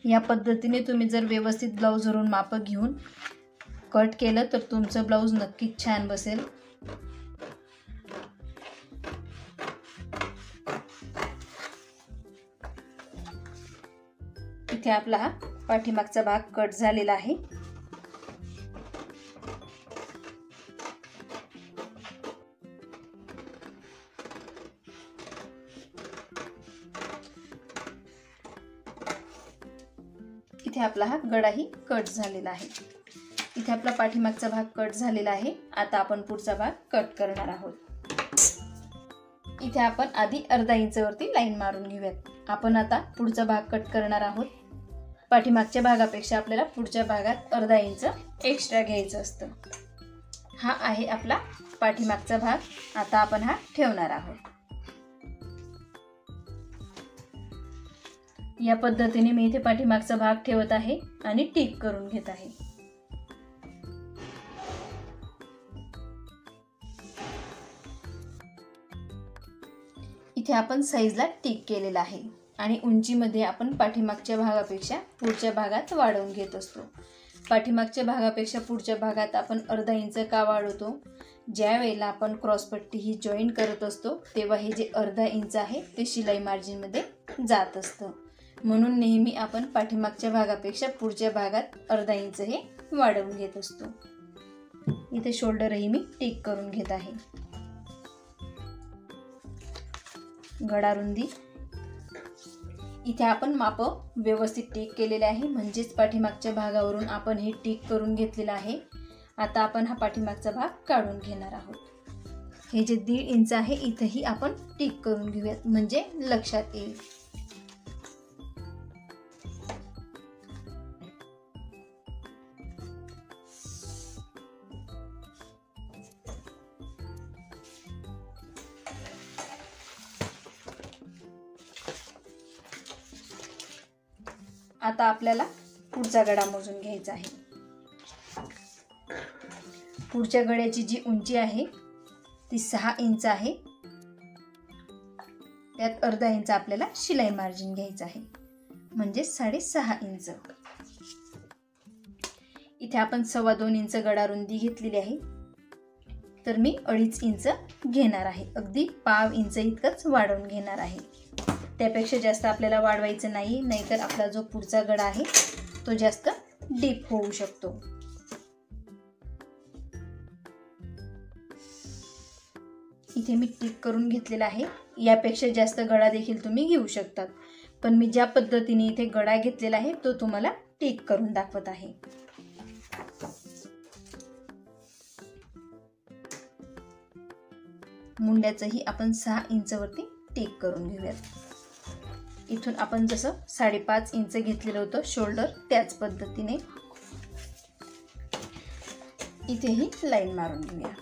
या पद्धतीने तुम्ही जर व्यवस्थित ब्लाऊज वरून माप घेऊन कट केलं तर तुमचं ब्लाऊज नक्कीच छान बसेल। इथे आपला हा पाठीमागचा भाग कट झालेला आहे। इथे आपला हा गळाही कट झालेला आहे। इथे आपला पाठीमागचा भाग कट झालेला आहे। आता आपण पुढचा भाग कट करणार आहोत। इथे आपण आधी अर्धा इंच वरती लाईन मारून घेऊयात। आपण आता पुढचा भाग कट करणार आहोत। पाठीमागच्या भागापेक्षा आपल्याला पुढच्या भागात अर्धा इंच एक्स्ट्रा घ्यायचं असतं। हा आहे आपला पाठीमागचा भाग। आता आपण हा ठेवणार आहोत। या पद्धतीने मी इथे पाठीमागचा भाग ठेवत आहे आणि टिक करून घेत आहे। इथे आपण साईजला टिक केलेला आहे आणि उंचीमध्ये आपण पाठीमागच्या भागापेक्षा पुढच्या भागात वाढवून घेत असतो। पाठीमागच्या भागापेक्षा पुढच्या भागात आपण अर्धा इंच का वाढवतो? ज्या वेळेला आपण क्रॉसपट्टी ही जॉईन करत असतो तेव्हा हे जे अर्धा इंच आहे ते शिलाई मार्जिनमध्ये जात असतं। म्हणून नेहमी आपण पाठीमागच्या भागापेक्षा पुढच्या भागात अर्धा इंच हे वाढवून घेत असतो। इथे शोल्डरही मी टिक करून घेत आहे। गळा रुंदी इथे आपण माप व्यवस्थित टिक केलेले आहे, म्हणजेच पाठीमागच्या भागावरून आपण हे टिक करून घेतलेलं आहे। आता आपण हा पाठीमागचा भाग काढून घेणार आहोत। हे जे 1.5 इंच आहे इथेही आपण टिक करून घेऊयात, म्हणजे लक्षात येईल। आता आपल्याला पुढचा गळा मोजून घ्यायचा आहे। पुढच्या गळ्याची जी उंची आहे ती 6 इंच आहे। त्यात अर्धा इंच आपल्याला शिलाई मार्जिन घ्यायचं आहे, म्हणजे 6.5 इंच। इथे आपण 2.25 इंच गळा रुंदी घेतलेली आहे, तर मी 2.5 इंच घेणार आहे। अगदी पाव इंच इतकंच वाढवून घेणार आहे। त्यापेक्षा जास्त आपल्याला वाढवायचं नाही, नाहीतर आपला जो पुढचा गळा आहे तो जास्त डीप होऊ शकतो। इथे मी टिक करून घेतलेला आहे। यापेक्षा जास्त गळा देखील तुम्ही घेऊ शकतात, पण मी ज्या पद्धतीने इथे गळा घेतलेला आहे तो तुम्हाला टिक करून दाखवत आहे। मुंड्याचंही आपण 6 इंच वरती टिक करून घेऊयात। इथून आपण जसं 5.5 इंच घेतलेलं होतं शोल्डर, त्याच पद्धतीने इथेही लाईन मारून घेऊया।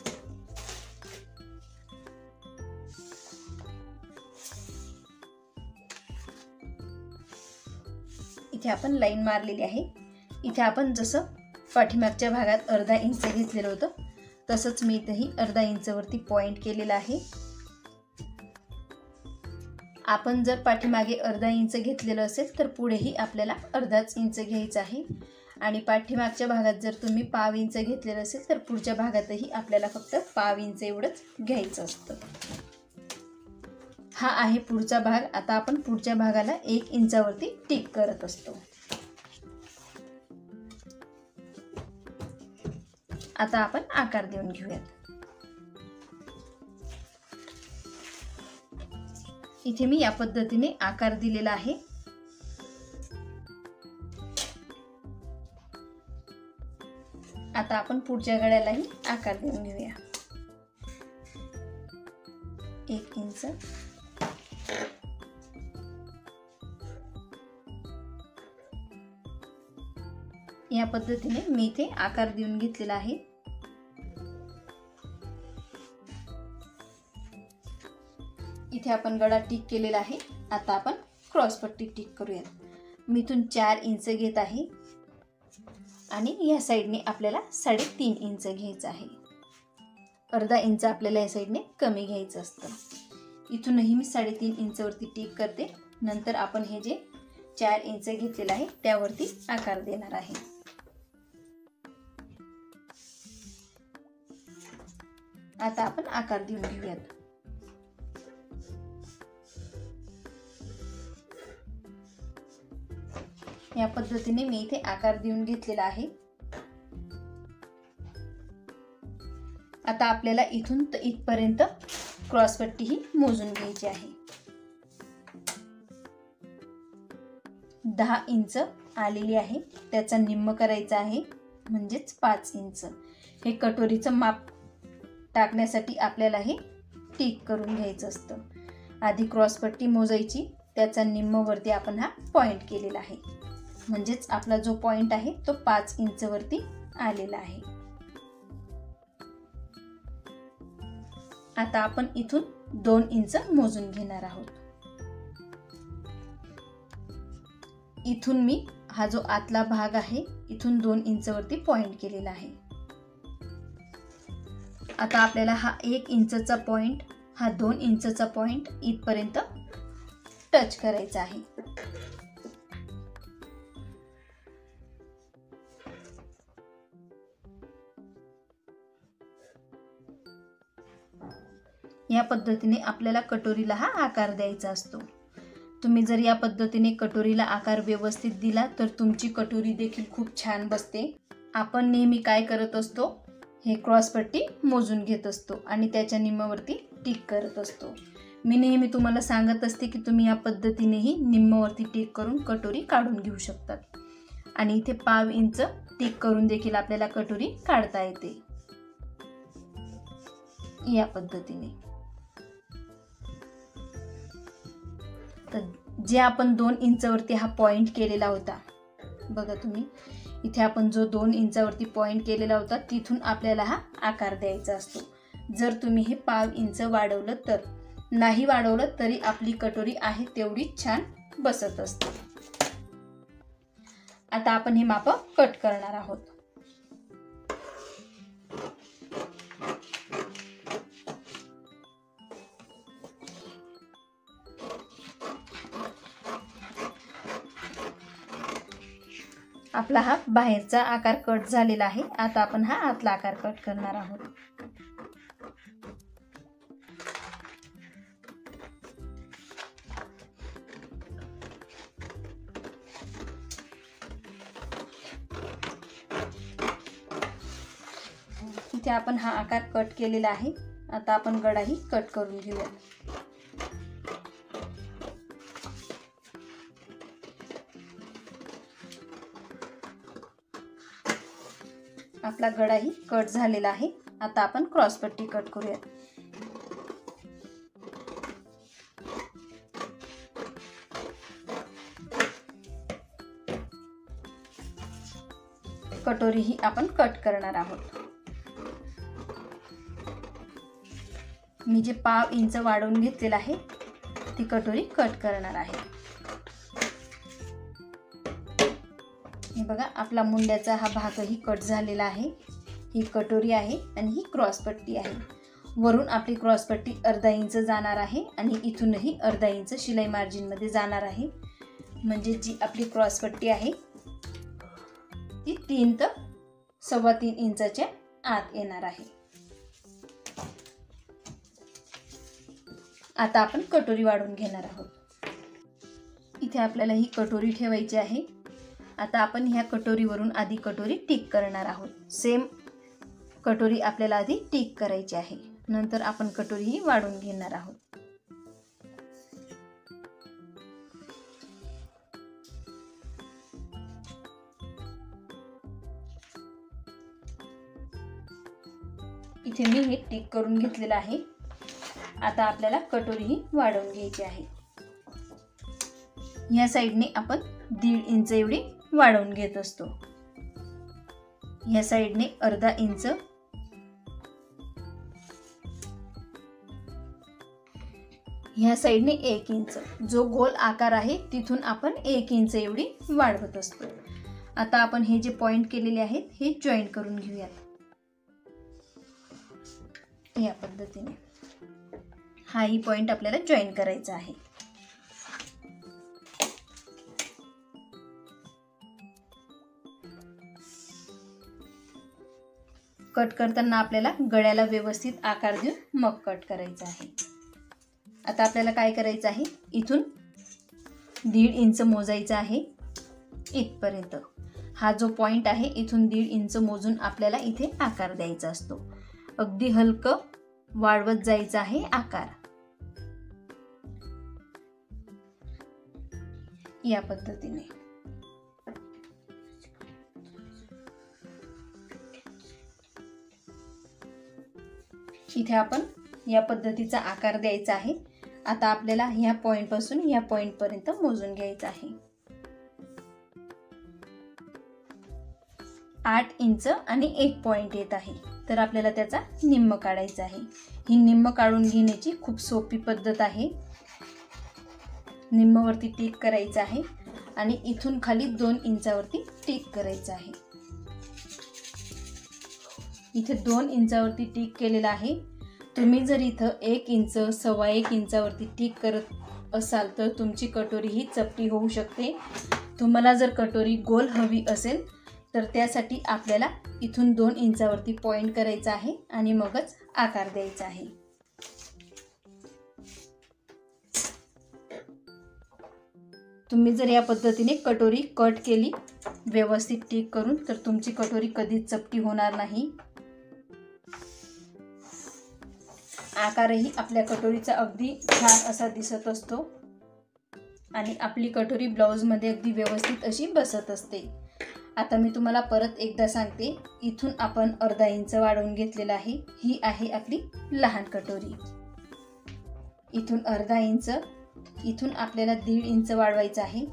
इथे आपण लाईन मारलेली आहे। इथे आपण जसं पाठीमागच्या भागात अर्धा इंच घेतलेलं होतं तसंच मी इथेही अर्धा इंच वरती पॉइंट केलेला आहे। आपण जर पाठीमागे अर्धा इंच घेतलेलं असेल तर पुढेही आपल्याला अर्धाच इंच घ्यायचं आहे, आणि पाठीमागच्या भागात जर तुम्ही पाव इंच घेतलेलं असेल तर पुढच्या भागातही आपल्याला फक्त पाव इंच एवढंच घ्यायचं असतं। हा आहे पुढचा भाग। आता आपण पुढच्या भागाला 1 इंचावरती टिक करत असतो। आता आपण आकार देऊन घेऊयात। इथे मी या पद्धतीने आकार दिलेला आहे। आता आता आपण पुढच्या गळ्यालाही आकार देऊन घेऊया. 1 इंच. या पद्धतीने मी इथे आकार देऊन घेतलेला आहे. इथे आपण गळा टिक केलेला आहे. आता आपण क्रॉस पट्टी टिक करूयात. मी इथून 4 इंच घेत आहे आणि या साईडने आपल्याला 3.5 इंच घ्यायचं आहे. अर्धा इंच आपल्याला या साईडने कमी घ्यायचं असतं. इथूनही मी 3.5 इंचवरती टिक करते. नंतर आपण हे जे 4 इंच घेतलेलं आहे त्यावरती आकार देणार आहे. आता आपण आकार देऊन घेऊयात. या पद्धतीने मी इथे आकार देऊन घेतलेला आहे. आता आपल्याला इथून तर इथपर्यंत क्रॉसपट्टी ही मोजून घ्यायची आहे. 10 इंच आलेली आहे. त्याचा निम्म करायचा आहे म्हणजेच 5 इंच. हे कटोरीचं माप टाकण्यासाठी आपल्याला हे टिक करून घ्यायचं असतं. आधी क्रॉसपट्टी मोजायची, त्याचा निम्म वरती आपण हा पॉइंट केलेला आहे. म्हणजेच आपला जो पॉइंट आहे तो 5 इंच वरती आलेला आहे. आता आपण इथून 2 इंच मोजून घेणार आहोत. इथून मी हा जो आतला भाग आहे इथून 2 इंच वरती पॉइंट केलेला आहे. आता आपल्याला हा 1 इंचचा पॉइंट, हा 2 इंचचा पॉइंट इथपर्यंत टच करायचा आहे. या पद्धतीने आपल्याला कटोरीला हा आकार द्यायचा असतो. तुम्ही जर या पद्धतीने कटोरीला आकार व्यवस्थित दिला तर तुमची कटोरी देखील खूप छान बसते. आपण नेहमी काय करत असतो, हे क्रॉसपट्टी मोजून घेत असतो आणि त्याच्या निम्म्यावरती टिक करत असतो. मी नेहमी तुम्हाला सांगत असते की तुम्ही या पद्धतीनेही निम्म्यावरती टिक करून कटोरी काढून घेऊ शकतात. आणि इथे 1/2 इंच टिक करून देखील आपल्याला कटोरी काढता येते या पद्धतीने. तर जे आपण 2 इंचवरती हा पॉइंट केलेला होता, बघा तुम्ही इथे आपण जो 2 इंचावरती पॉइंट केलेला होता तिथून आपल्याला हा आकार द्यायचा असतो. जर तुम्ही हे 1/2 इंच वाढवलं तर, नाही वाढवलं तरी आपली कटोरी आहे तेवढीच छान बसत असते. आता आपण हे माप कट करणार आहोत. आपला हा बाहेरचा आकार कट झालेला आहे. आता आपण हा आतला आकार कट करणार आहोत. इथे आपण हा आकार कट केलेला आहे. आता आपण गळाही कट करून घेऊया. आपला गळाही कट झालेला आहे. आता आपण क्रॉसपट्टी कट करूयात. कटोरी ही आपण कट करणार आहोत. मी जे 1/2 इंच वाढवून घेतलेला आहे ती कटोरी कट करणार आहे. हे बघा आपला मुंड्याचा हा भागही कट झालेला आहे. ही कटोरी आहे आणि ही क्रॉसपट्टी आहे. वरून आपली क्रॉसपट्टी अर्धा इंच जाणार आहे आणि इथूनही अर्धा इंच शिलाई मार्जिन मध्ये जाणार आहे. म्हणजे जी आपली क्रॉसपट्टी आहे ती 3 ते 3.25 इंचाच्या आत येणार आहे. आता आपण कटोरी वाढवून घेणार आहोत. इथे आपल्याला ही कटोरी ठेवायची आहे. आता आपण ह्या कटोरीवरून आधी कटोरी टिक करणार आहोत. सेम कटोरी आपल्याला आधी टिक करायची आहे. नंतर आपण कटोरी ही वाढवून घेणार आहोत. इथे मी हे टिक करून घेतलेलं आहे. आता आपल्याला कटोरी ही वाढवून घ्यायची आहे. ह्या साईडने आपण 1.5 इंच एवढी वाढवून घेत असतो. ह्या साईडने अर्धा इंच, ह्या साईडने 1 इंच. जो गोल आकार आहे तिथून आपण 1 इंच एवढी वाढवत असतो. आता आपण हे जे पॉइंट केलेले आहेत हे जॉईंट करून घेऊयात. या पद्धतीने हाही पॉइंट आपल्याला जॉईन करायचा आहे. कट करताना आपल्याला गळ्याला व्यवस्थित आकार देऊन मग कट करायचा आहे. आता आपल्याला काय करायचं आहे, इथून 1.5 इंच मोजायचं आहे इथपर्यंत. हा जो पॉइंट आहे इथून 1.5 इंच मोजून आपल्याला इथे आकार द्यायचा असतो. अगदी हलकं वाढवत जायचं आहे आकार. या पद्धतीने इथे आपण या पद्धतीचा आकार द्यायचा आहे. आता आपल्याला ह्या पॉइंट पासून ह्या पॉइंट पर्यंत मोजून घ्यायचं आहे. 8 इंच आणि 1 पॉइंट येत आहे, तर आपल्याला त्याचा निम्म काढायचा आहे. ही निम्म काढून घेण्याची खूप सोपी पद्धत आहे. निम्मवरती टिक करायचं आहे आणि इथून खाली 2 इंचावरती टिक करायचं आहे. इथे 2 इंचावरती टिक केलेला आहे. तुम्ही जर इथं 1 इंच, 1.25 इंचावरती टिक करत असाल तर तुमची कटोरी ही चपटी होऊ शकते. तुम्हाला जर कटोरी गोल हवी असेल तर त्यासाठी आपल्याला इथून 2 इंचावरती पॉइंट करायचा आहे आणि मगच आकार द्यायचा आहे. तुम्ही जर या पद्धतीने कटोरी कट केली व्यवस्थित टिक करून तर तुमची कटोरी कधीच चपटी होणार नाही. आकारही आपल्या कटोरीचा अगदी छान असा दिसत असतो आणि आपली कटोरी ब्लाऊजमध्ये अगदी व्यवस्थित अशी बसत असते. आता मी तुम्हाला परत एकदा सांगते, इथून आपण अर्धा इंच वाढवून घेतलेला आहे. ही आहे आपली लहान कटोरी. इथून अर्धा इंच, इथून आपल्याला 1.5 इंच वाढवायचं आहे.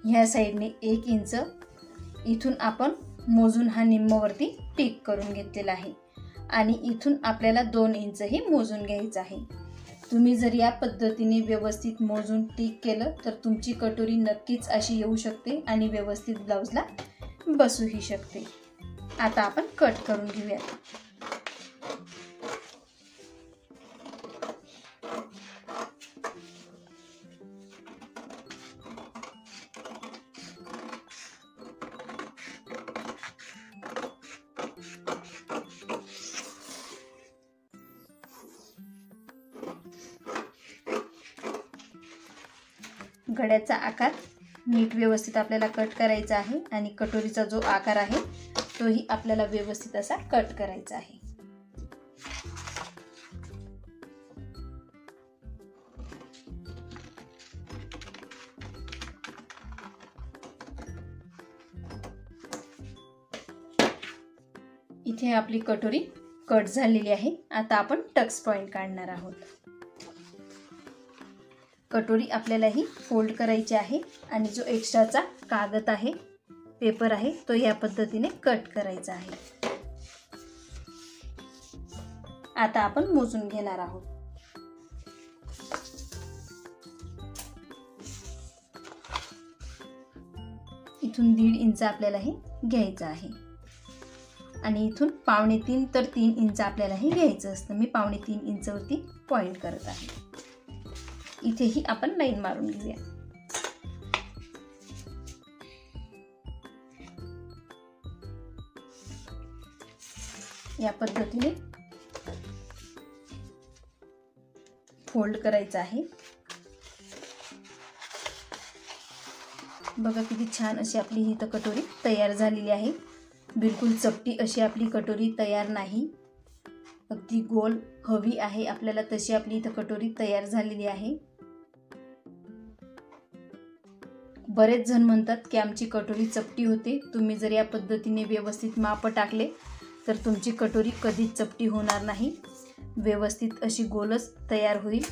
ह्या साईडने 1 इंच, इथून आपण मोजून हा निम्मवरती टिक करून घेतलेला आहे आणि इथून आपल्याला 2 इंच ही मोजून घ्यायचं आहे. तुम्ही जर या पद्धतीने व्यवस्थित मोजून टिक केलं तर तुमची कटोरी नक्कीच अशी येऊ शकते आणि व्यवस्थित ब्लाऊजला बसूही शकते. आता आपण कट करून घेऊयात. गळ्याचा आकार नीट व्यवस्थित आपल्याला कट करायचा आहे आणि कटोरीचा जो आकार आहे तोही आपल्याला व्यवस्थित असा कट करायचा आहे. इथे आपली कटोरी कट झालेली आहे. आता आपण टक्स पॉइंट काढणार आहोत. कटोरी आपल्याला ही फोल्ड करायची आहे आणि जो एक्स्ट्राचा कागद आहे, पेपर आहे, तो या पद्धतीने कट करायचा आहे. आता आपण मोजून घेणार आहोत. इथून 1.5 इंच आपल्याला हे घ्यायचं आहे आणि इथून 2.25 तर 3 इंच आपल्याला हे घ्यायचं असतं. मी 2.25 इंचवरती पॉइंट करत आहे. इथेही आपण लाईन मारून घेऊया. या पद्धतीने फोल्ड करायचं आहे. बघा किती छान अशी आपली ही कटोरी तयार झालेली आहे. बिलकुल चपटी अशी आपली कटोरी तयार नाही. अगदी गोल हवी आहे आपल्याला तशी आपली इथं कटोरी तयार झालेली आहे. बरेच जण म्हणतात की आमची कटोरी चपटी होते. तुम्ही जर या पद्धतीने व्यवस्थित माप टाकले तर तुमची कटोरी कधीच चपटी होणार नाही, व्यवस्थित अशी गोलच तयार होईल.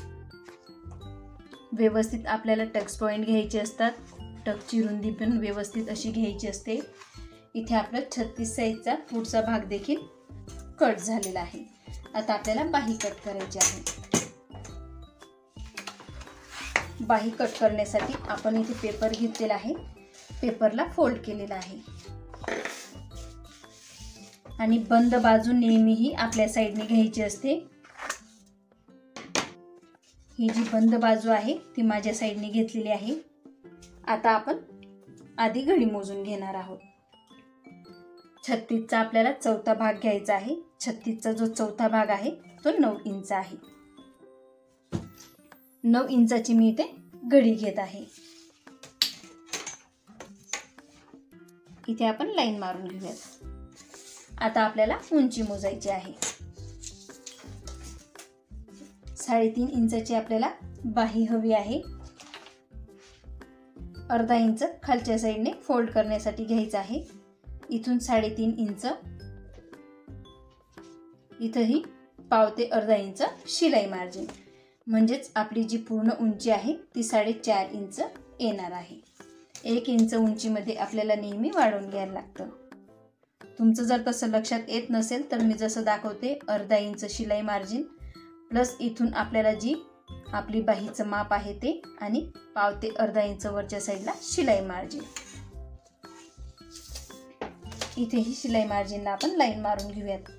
व्यवस्थित आपल्याला टक्स पॉईंट घ्यायचे असतात, टकची रुंदी पण व्यवस्थित अशी घ्यायची असते. इथे आपला 36 साईजचा पुढचा भाग देखील कट झालेला आहे. आता आपल्याला बाही कट करायची आहे. बाही कट करण्यासाठी आपण इथे पेपर घेतलेला आहे, पेपरला फोल्ड केलेला आहे आणि बंद बाजू नेहमीही आपल्या साईडने घ्यायची असते. ही जी बंद बाजू आहे ती माझ्या साईडने घेतलेली आहे. आता आपण आधी घडी मोजून घेणार आहोत. 36चा आपल्याला चौथा भाग घ्यायचा आहे. 36चा जो चौथा भाग आहे तो 9 इंच आहे. 9 इंचाची मी इथे घडी घेत आहे. इथे आपण लाईन मारून घेऊयात. आता आपल्याला उंची मोजायची आहे. 3.5 इंचाची आपल्याला बाही हवी आहे. अर्धा इंच खालच्या साईडने फोल्ड करण्यासाठी घ्यायचं आहे. इथून 3.5 इंच, इथंही पाव ते अर्धा इंच शिलाई मार्जिन, म्हणजेच आपली जी पूर्ण उंची आहे ती 4.5 इंच येणार आहे. 1 इंच उंचीमध्ये आपल्याला नेहमी वाढवून घ्यायला लागतं. तुमचं जर तसं लक्षात येत नसेल तर मी जसं दाखवते, अर्धा इंच शिलाई मार्जिन प्लस इथून आपल्याला जी आपली बाहीचं माप आहे ते, आणि पाव ते अर्धा इंच वरच्या साईडला शिलाई मार्जिन. इथेही शिलाई मार्जिनला आपण लाईन मारून घेऊयात.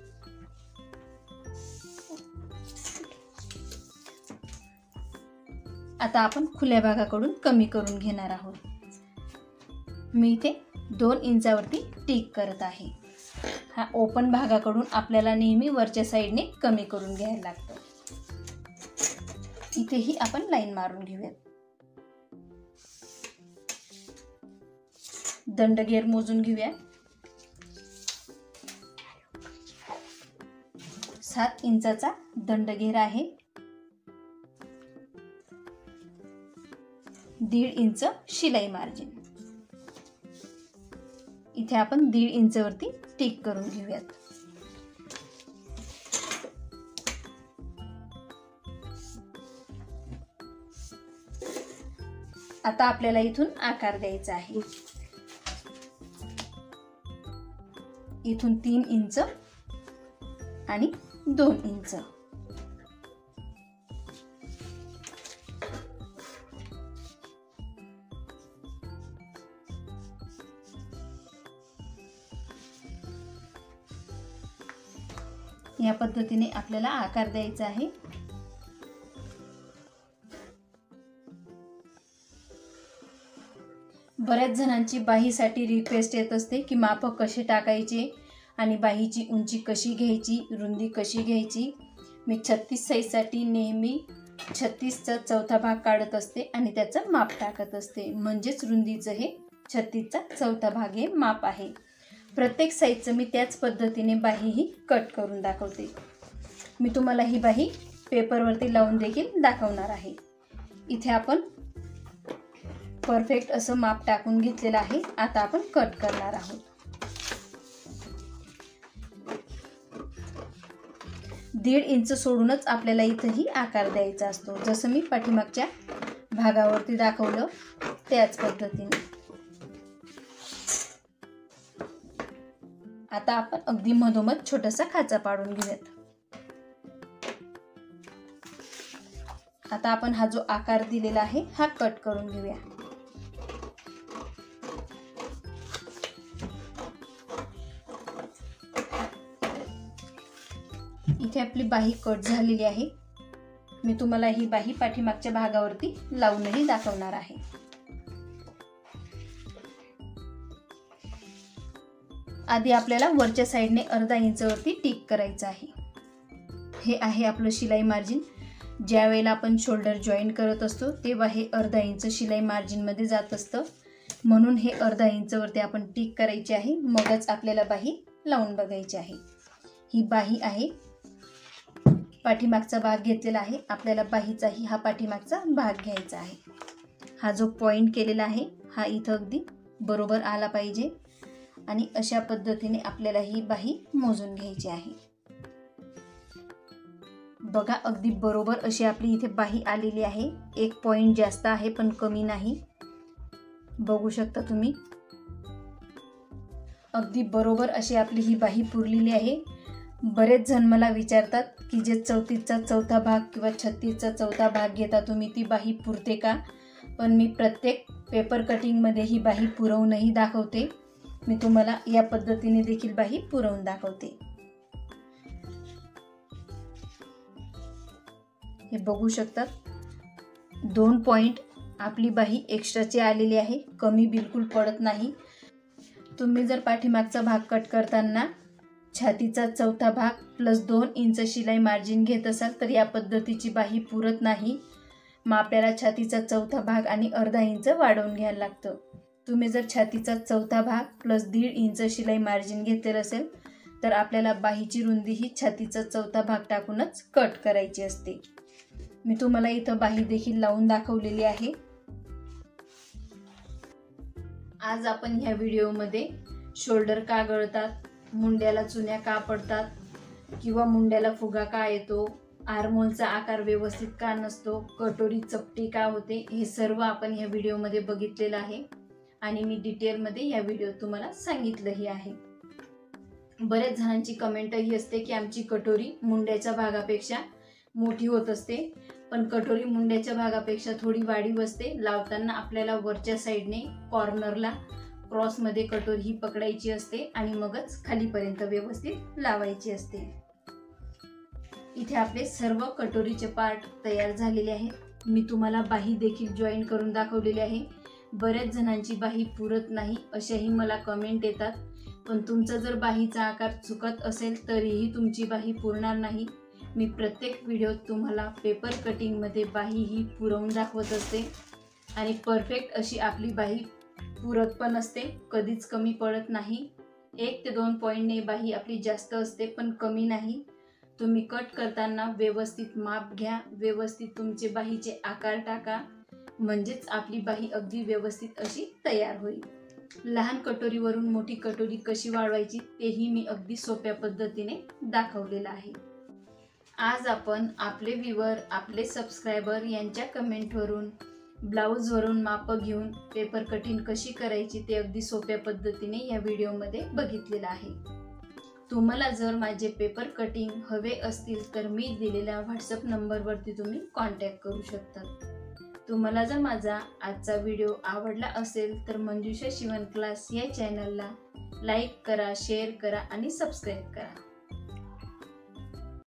आता आपण खुल्या भागाकडून कमी करून घेणार आहोत. मी इथे 2 इंचावरती टिक करत आहे. हा ओपन भागाकडून आपल्याला नेहमी वरच्या साईडने कमी करून घ्यायला लागतं. इथेही आपण लाईन मारून घेऊयात. दंडगेर मोजून घेऊया. 7 इंचाचा दंडगेर आहे. 1.5 इंच शिलाई मार्जिन. इथे आपण 1.5 इंचवरती टिक करून घेऊयात. आता आपल्याला इथून आकार द्यायचा आहे. इथून 3 इंच आणि 2 इंच. या पद्धतीने आपल्याला आकार द्यायचा आहे. बऱ्याच जणांची बाहीसाठी रिक्वेस्ट येत असते की माप कसे टाकायचे आणि बाहीची उंची कशी घ्यायची, रुंदी कशी घ्यायची. मी 36 साईजसाठी नेहमी 36चा चौथा भाग काढत असते आणि त्याचं माप टाकत असते, म्हणजेच रुंदीचं हे 36चा चौथा भाग हे माप आहे. प्रत्येक साईजचं मी त्याच पद्धतीने बाहीही कट करून दाखवते. मी तुम्हाला ही बाही पेपरवरती लावून देखील दाखवणार आहे. इथे आपण परफेक्ट असं माप टाकून घेतलेलं आहे. आता आपण कट करणार आहोत. 1.5 इंच सोडूनच आपल्याला इथंही आकार द्यायचा असतो, जसं मी पाठीमागच्या भागावरती दाखवलं त्याच पद्धतीने. आता आपण अगदी मधोमध छोटासा खाचा पाडून घेऊयात. आता आपण हा जो आकार दिलेला आहे हा कट करून घेऊया. इथे आपली बाही कट झालेली आहे. मी तुम्हाला ही बाही पाठीमागच्या भागावरती लावूनही दाखवणार आहे. आधी आपल्याला वरच्या साईडने अर्धा इंचवरती टिक करायचं आहे. हे आहे आपलं शिलाई मार्जिन. ज्या वेळेला आपण शोल्डर जॉईन करत असतो तेव्हा हे अर्धा इंच शिलाई मार्जिनमध्ये जात असतं, म्हणून हे अर्धा इंचवरती आपण टिक करायची आहे. मगच आपल्याला बाही लावून बघायची आहे. ही बाही आहे, पाठीमागचा भाग घेतलेला आहे. आपल्याला बाहीचाही हा पाठीमागचा भाग घ्यायचा आहे. हा जो पॉइंट केलेला आहे हा इथं अगदी बरोबर आला पाहिजे आणि अशा पद्धतीने आपल्याला ही बाही मोजून घ्यायची आहे। बघा अगदी बरोबर अशी आपली इथे बाही आलेली आहे। 1 पॉइंट जास्त आहे पण कमी नाही, बघू शकता तुम्ही। अगदी बरोबर अशी आपली ही बाही पुरलेली आहे। बरेच जण मला विचारतात की जे 34चा चौथा भाग किंवा 36चा चौथा भाग घेता तुम्ही ती बाही पुरते का? पण मी प्रत्येक पेपर कटिंगमध्ये ही बाही पुरवूनही दाखवते। मी तुम्हाला या पद्धतीने देखील बाही पुरवून दाखवते। हे बघू शकतात 2 पॉइंट आपली बाही एक्स्ट्राची आलेली आहे, कमी बिलकुल पडत नाही। तुम्ही जर पाठीमागचा भाग कट करताना छातीचा चौथा भाग प्लस 2 इंच शिलाई मार्जिन घेत असाल तर या पद्धतीची बाही पुरत नाही। मग आपल्याला छातीचा चौथा भाग आणि अर्धा इंच वाढवून घ्यायला लागतं। तुम्ही जर छातीचा चौथा भाग प्लस 1.5 इंच शिलाई मार्जिन घेतलेलं असेल तर आपल्याला बाहीची रुंदी ही छातीचा चौथा भाग टाकूनच कट करायची असते। मी तुम्हाला इथं बाही देखील लावून दाखवलेली आहे। आज आपण ह्या व्हिडिओमध्ये शोल्डर का गळतात, मुंड्याला चुन्या का पडतात किंवा मुंड्याला फुगा का येतो, आर्महोलचा आकार व्यवस्थित का नसतो, कटोरी चपटी का होते, हे सर्व आपण ह्या व्हिडिओमध्ये बघितलेलं आहे आणि मी डिटेलमध्ये ह्या व्हिडिओत तुम्हाला सांगितलंही आहे। बरेच जणांची कमेंट ही असते की आमची कटोरी मुंड्याच्या भागापेक्षा मोठी होत असते, पण कटोरी मुंड्याच्या भागापेक्षा थोडी वाढीव असते। लावताना आपल्याला वरच्या साईडने कॉर्नरला क्रॉसमध्ये कटोरी ही पकडायची असते आणि मगच खालीपर्यंत व्यवस्थित लावायची असते। इथे आपले सर्व कटोरीचे पार्ट तयार झालेले आहेत। मी तुम्हाला बाही देखील जॉईन करून दाखवलेली आहे। बरेच जणांची बाही पुरत नाही अशाही मला कमेंट येतात, पण तुमचा जर बाहीचा आकार चुकत असेल तरीही तुमची बाही पुरणार नाही। मी प्रत्येक व्हिडिओत तुम्हाला पेपर कटिंगमध्ये बाही ही पुरवून दाखवत असते आणि परफेक्ट अशी आपली बाही पुरत पण असते, कधीच कमी पडत नाही। 1 ते 2 पॉइंटने बाही आपली जास्त असते पण कमी नाही। तुम्ही कट करताना व्यवस्थित माप घ्या, व्यवस्थित तुमचे बाहीचे आकार टाका, म्हणजेच आपली बाही अगदी व्यवस्थित अशी तयार होईल। लहान कटोरीवरून मोठी कटोरी कशी वाढवायची तेही मी अगदी सोप्या पद्धतीने दाखवलेलं आहे। आज आपण आपले व्ह्यूअर, आपले सबस्क्रायबर यांच्या कमेंटवरून ब्लाऊजवरून माप घेऊन पेपर कटिंग कशी करायची ते अगदी सोप्या पद्धतीने या व्हिडिओमध्ये बघितलेलं आहे। तुम्हाला जर माझे पेपर कटिंग हवे असतील तर मी दिलेल्या व्हॉट्सअप नंबरवरती तुम्ही कॉन्टॅक्ट करू शकता। तुम्हाला जर माझा आजचा व्हिडिओ आवडला असेल तर मंजुषा शिवण क्लास या चॅनलला लाईक करा, शेअर करा आणि सबस्क्राईब करा।